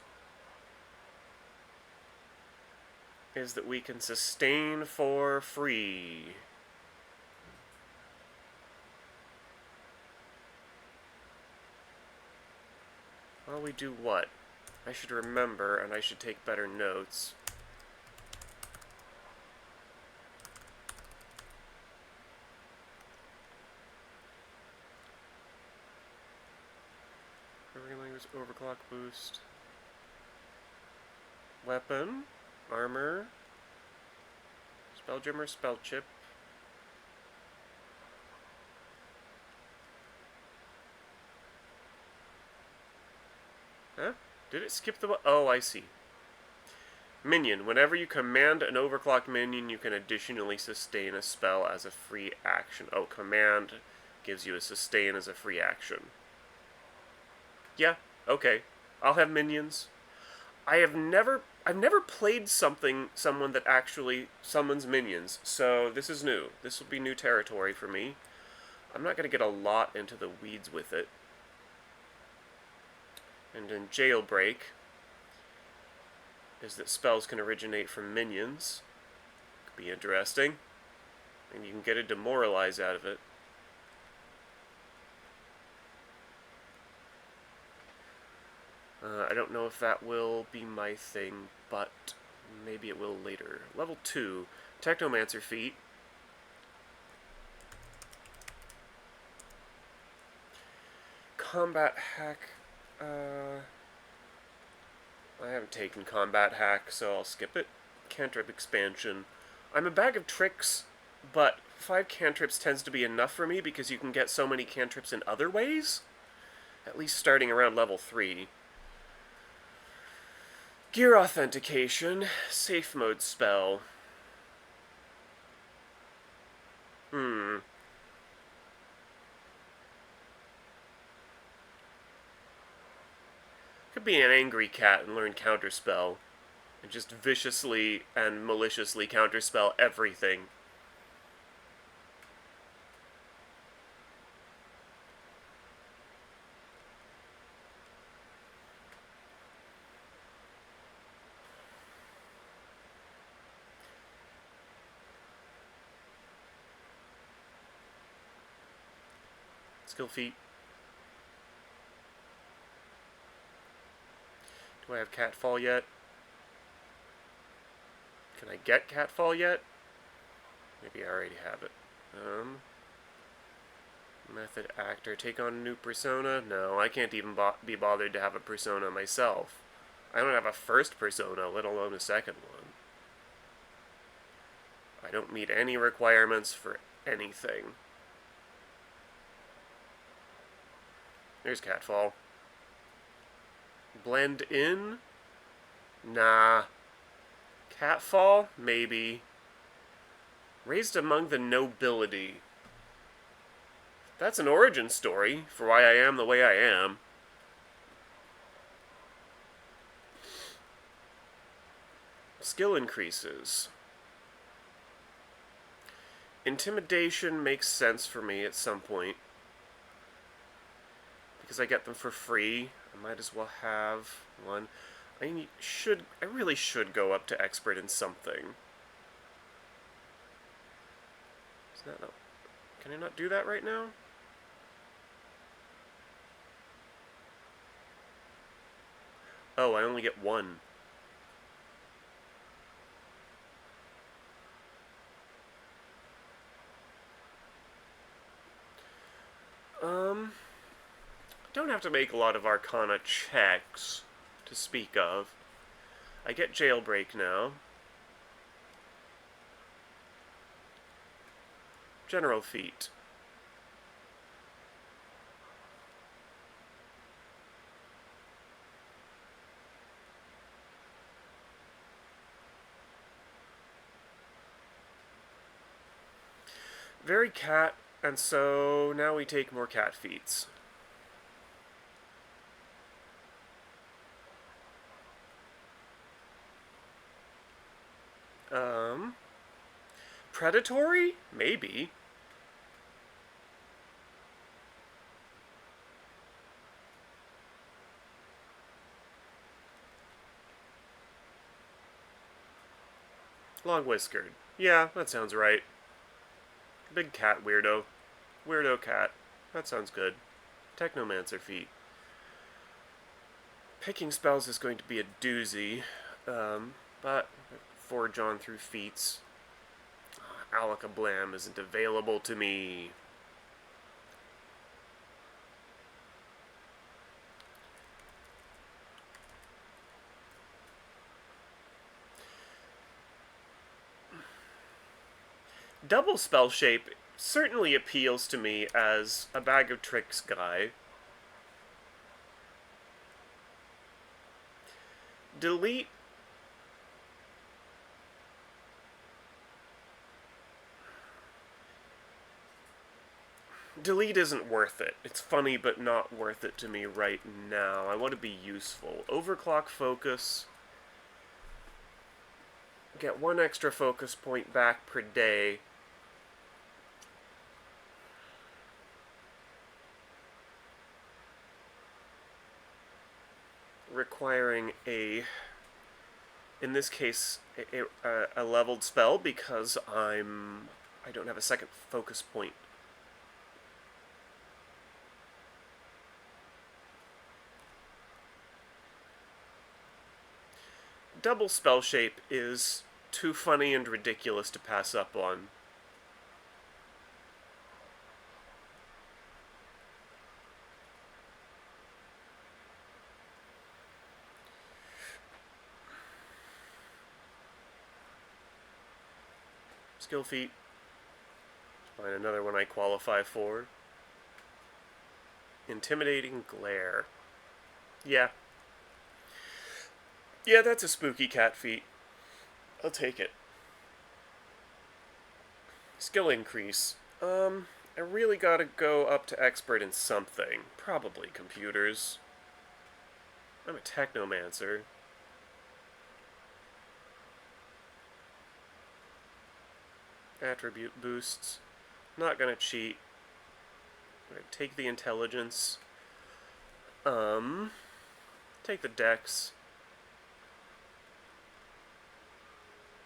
is that we can sustain for free. Well, we do what? I should remember, and I should take better notes. Overclock boost. Weapon. Armor. Spelljammer, spell chip. Huh? Did it skip the... Oh, I see. Minion. Whenever you command an overclocked minion, you can additionally sustain a spell as a free action. Oh, command gives you a sustain as a free action. Yeah, okay. I'll have minions. I've never played someone that actually summons minions, so this is new. This will be new territory for me. I'm not going to get a lot into the weeds with it. And in jailbreak is that spells can originate from minions. Could be interesting. And you can get a demoralize out of it. I don't know if that will be my thing, but Maybe it will later. Level 2. Technomancer feat. Combat hack. I haven't taken combat hack, so I'll skip it. Cantrip expansion. I'm a bag of tricks, but 5 cantrips tends to be enough for me because you can get so many cantrips in other ways. At least starting around level 3. Gear authentication. Safe mode spell. Could be an angry cat and learn counterspell. And just viciously and maliciously counterspell everything. Skill feat. Do I have Catfall yet? Can I get Catfall yet? Maybe I already have it. Method actor. Take on a new persona? No, I can't even be bothered to have a persona myself. I don't have a first persona, let alone a second one. I don't meet any requirements for anything. There's Catfall. Blend in? Nah. Catfall? Maybe. Raised among the nobility. That's an origin story for why I am the way I am. Skill increases. Intimidation makes sense for me at some point. Because I get them for free, I might as well have one. I really should go up to expert in something. Is that not... Can I not do that right now? Oh, I only get one. Don't have to make a lot of Arcana checks to speak of. I get jailbreak now. General feat. Very cat, and so now we take more cat feats. Predatory? Maybe. Long-whiskered. Yeah, that sounds right. Big cat weirdo. Weirdo cat. That sounds good. Technomancer feat. Picking spells is going to be a doozy, but forge on through feats. Alakablam isn't available to me. Double Spellshape certainly appeals to me as a bag of tricks guy. Delete. Delete isn't worth it. It's funny, but not worth it to me right now. I want to be useful. Overclock focus. Get 1 extra focus point back per day. Requiring a, in this case, a leveled spell because I don't have a second focus point. double spell shape is too funny and ridiculous to pass up on. Skill feat. Find another one I qualify for. Intimidating glare. Yeah. Yeah, that's a spooky cat feat. I'll take it. Skill increase. I really gotta go up to expert in something. Probably computers. I'm a Technomancer. Attribute boosts. Not gonna cheat. I'm gonna take the intelligence. Take the dex.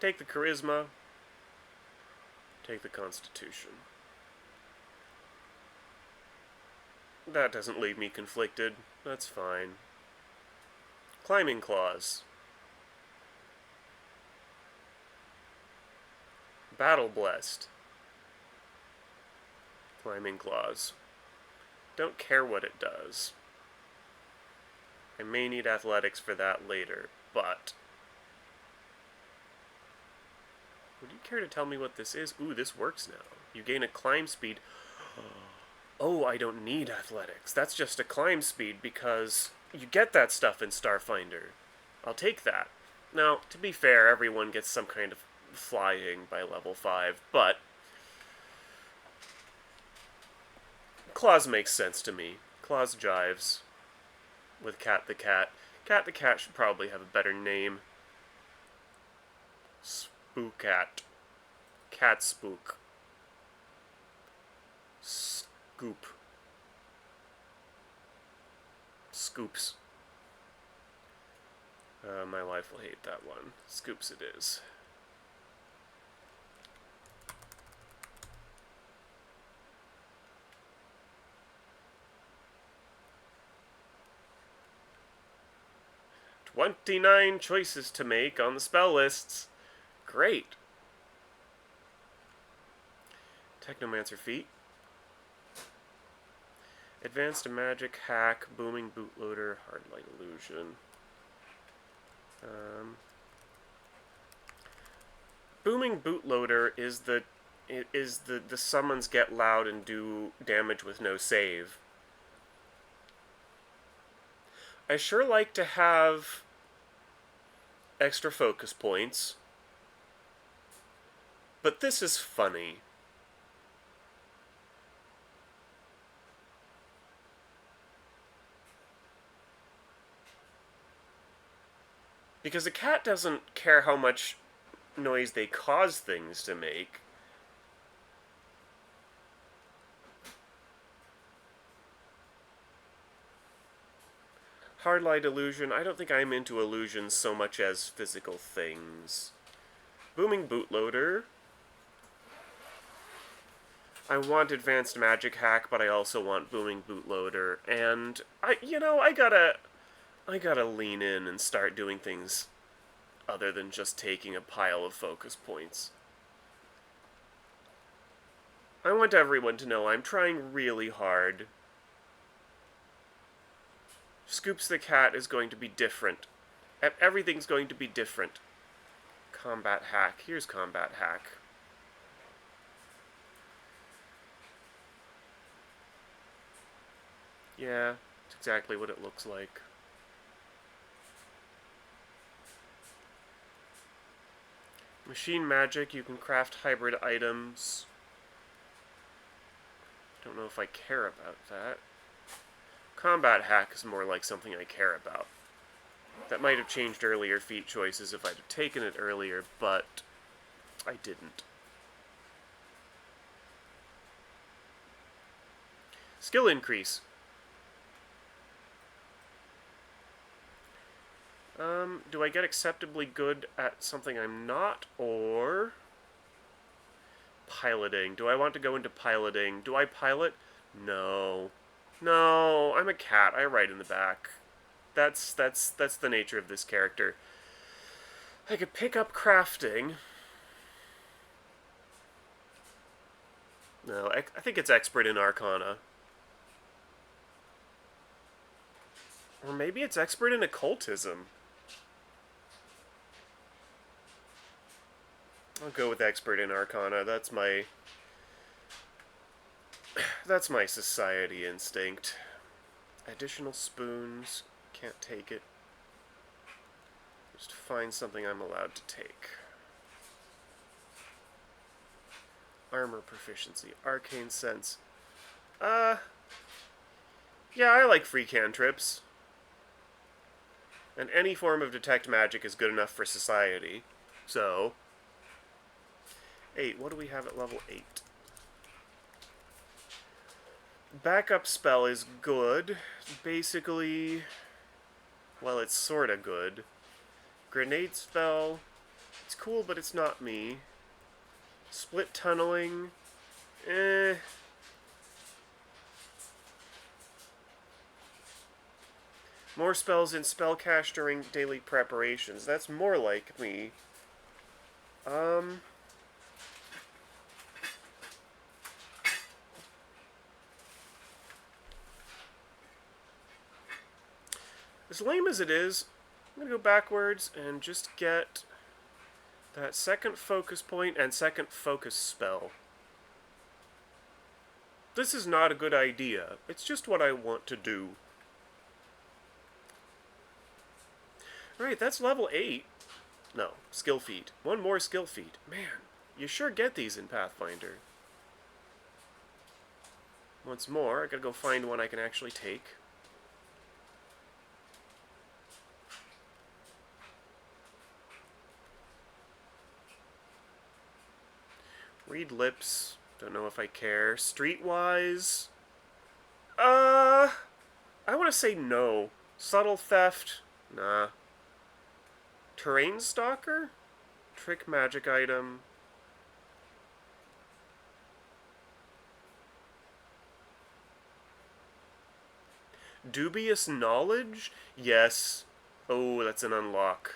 Take the charisma. Take the constitution. That doesn't leave me conflicted. That's fine. Climbing claws. Battle blessed. Climbing claws. Don't care what it does. I may need athletics for that later, but... Would you care to tell me what this is? Ooh, this works now. You gain a climb speed. Oh, I don't need athletics. That's just a climb speed because you get that stuff in Starfinder. I'll take that. Now, to be fair, everyone gets some kind of flying by level 5, but claws makes sense to me. Claws jives with Cat the Cat. Cat the Cat should probably have a better name. Spookat. Cat Spook. Scoop. Skoops. My wife will hate that one. Skoops it is. "29 choices to make on the spell lists." Great. Technomancer feat. Advanced magic, hack, booming bootloader, hard light illusion. Booming bootloader is the summons get loud and do damage with no save. I sure like to have extra focus points, but this is funny. Because a cat doesn't care how much noise they cause things to make. Hard light illusion. I don't think I'm into illusions so much as physical things. Booming bootloader. I want advanced magic hack, but I also want booming bootloader. And I gotta lean in and start doing things other than just taking a pile of focus points. I want everyone to know I'm trying really hard. Skoops the Cat is going to be different. Everything's going to be different. Combat hack. Here's combat hack. Yeah, it's exactly what it looks like. Machine magic, you can craft hybrid items. Don't know if I care about that. Combat hack is more like something I care about. That might have changed earlier feat choices if I'd have taken it earlier, but I didn't. Skill increase. Do I get acceptably good at something I'm not, or piloting? Do I want to go into piloting? Do I pilot? No. No, I'm a cat. I ride in the back. That's the nature of this character. I could pick up crafting. No, I think it's expert in Arcana. Or maybe it's expert in occultism. I'll go with expert in Arcana. That's my society instinct. Additional spoons. Can't take it. Just find something I'm allowed to take. Armor proficiency. Arcane sense. Yeah, I like free cantrips. And any form of detect magic is good enough for society. So 8. What do we have at level 8? Backup spell is good. Basically, well, it's sorta good. Grenade spell, it's cool, but it's not me. Split tunneling, More spells in spell cache during daily preparations. That's more like me. As lame as it is, I'm going to go backwards and just get that second focus point and second focus spell. This is not a good idea. It's just what I want to do. Alright, that's level 8. No, skill feat. One more skill feat. Man, you sure get these in Pathfinder. Once more, I gotta go find one I can actually take. Read lips. Don't know if I care. Streetwise. I want to say no. Subtle theft. Nah. Terrain stalker? Trick magic item. Dubious knowledge? Yes. Oh, that's an unlock.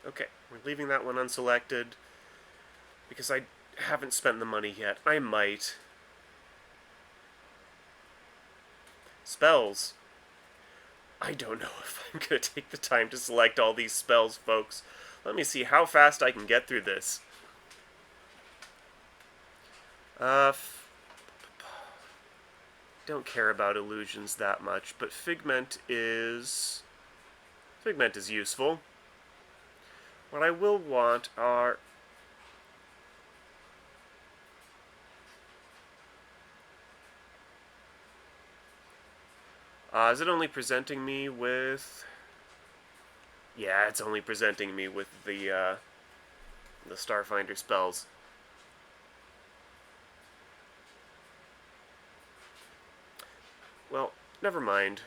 Okay, we're leaving that one unselected because I haven't spent the money yet. I might. Spells. I don't know if I'm going to take the time to select all these spells, folks. Let me see how fast I can get through this. Don't care about illusions that much, but Figment is useful. What I will want are... is it only presenting me with... Yeah, it's only presenting me with the Starfinder spells. Well, never mind.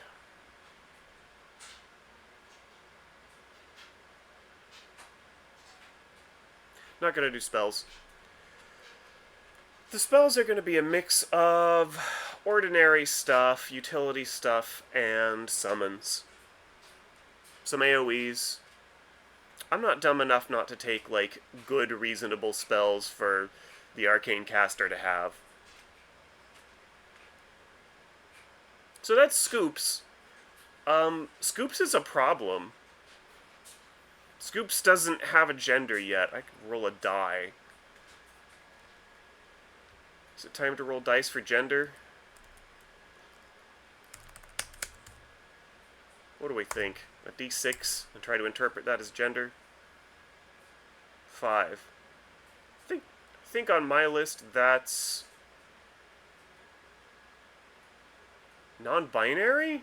Not gonna do spells. The spells are gonna be a mix of ordinary stuff, utility stuff, and summons. Some AoEs. I'm not dumb enough not to take, like, good, reasonable spells for the Arcane Caster to have. So that's Skoops. Skoops is a problem. Skoops doesn't have a gender yet. I can roll a die. Is it time to roll dice for gender? What do we think? A d6 and try to interpret that as gender? 5. I think on my list that's... non-binary?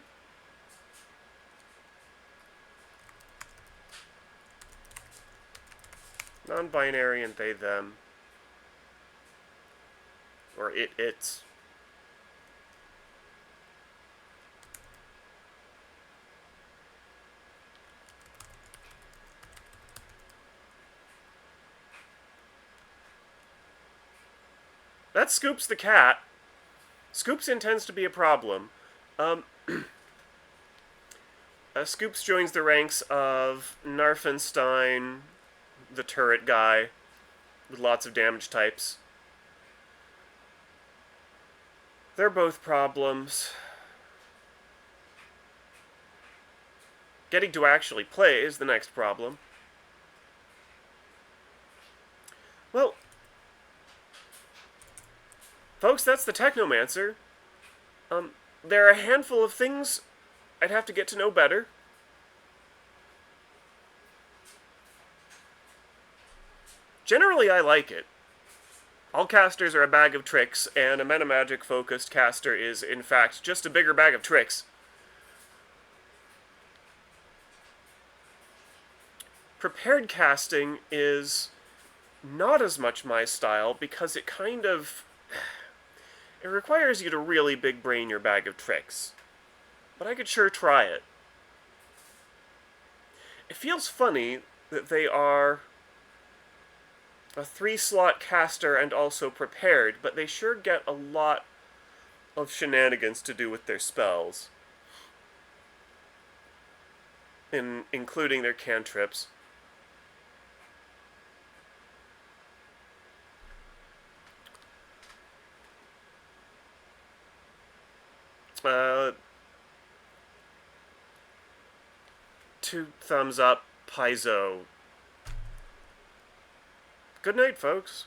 Non-binary and they, them. Or it, it's. That's Skoops the cat. Skoops intends to be a problem. Skoops joins the ranks of Narfenstein, the turret guy, with lots of damage types. They're both problems. Getting to actually play is the next problem. Well, folks, that's the Technomancer. There are a handful of things I'd have to get to know better. Generally, I like it. All casters are a bag of tricks, and a metamagic-focused caster is, in fact, just a bigger bag of tricks. Prepared casting is not as much my style because it kind of... it requires you to really big brain your bag of tricks. But I could sure try it. It feels funny that they are a 3-slot caster and also prepared, but they sure get a lot of shenanigans to do with their spells. Including their cantrips. Two thumbs up, Paizo. Good night, folks.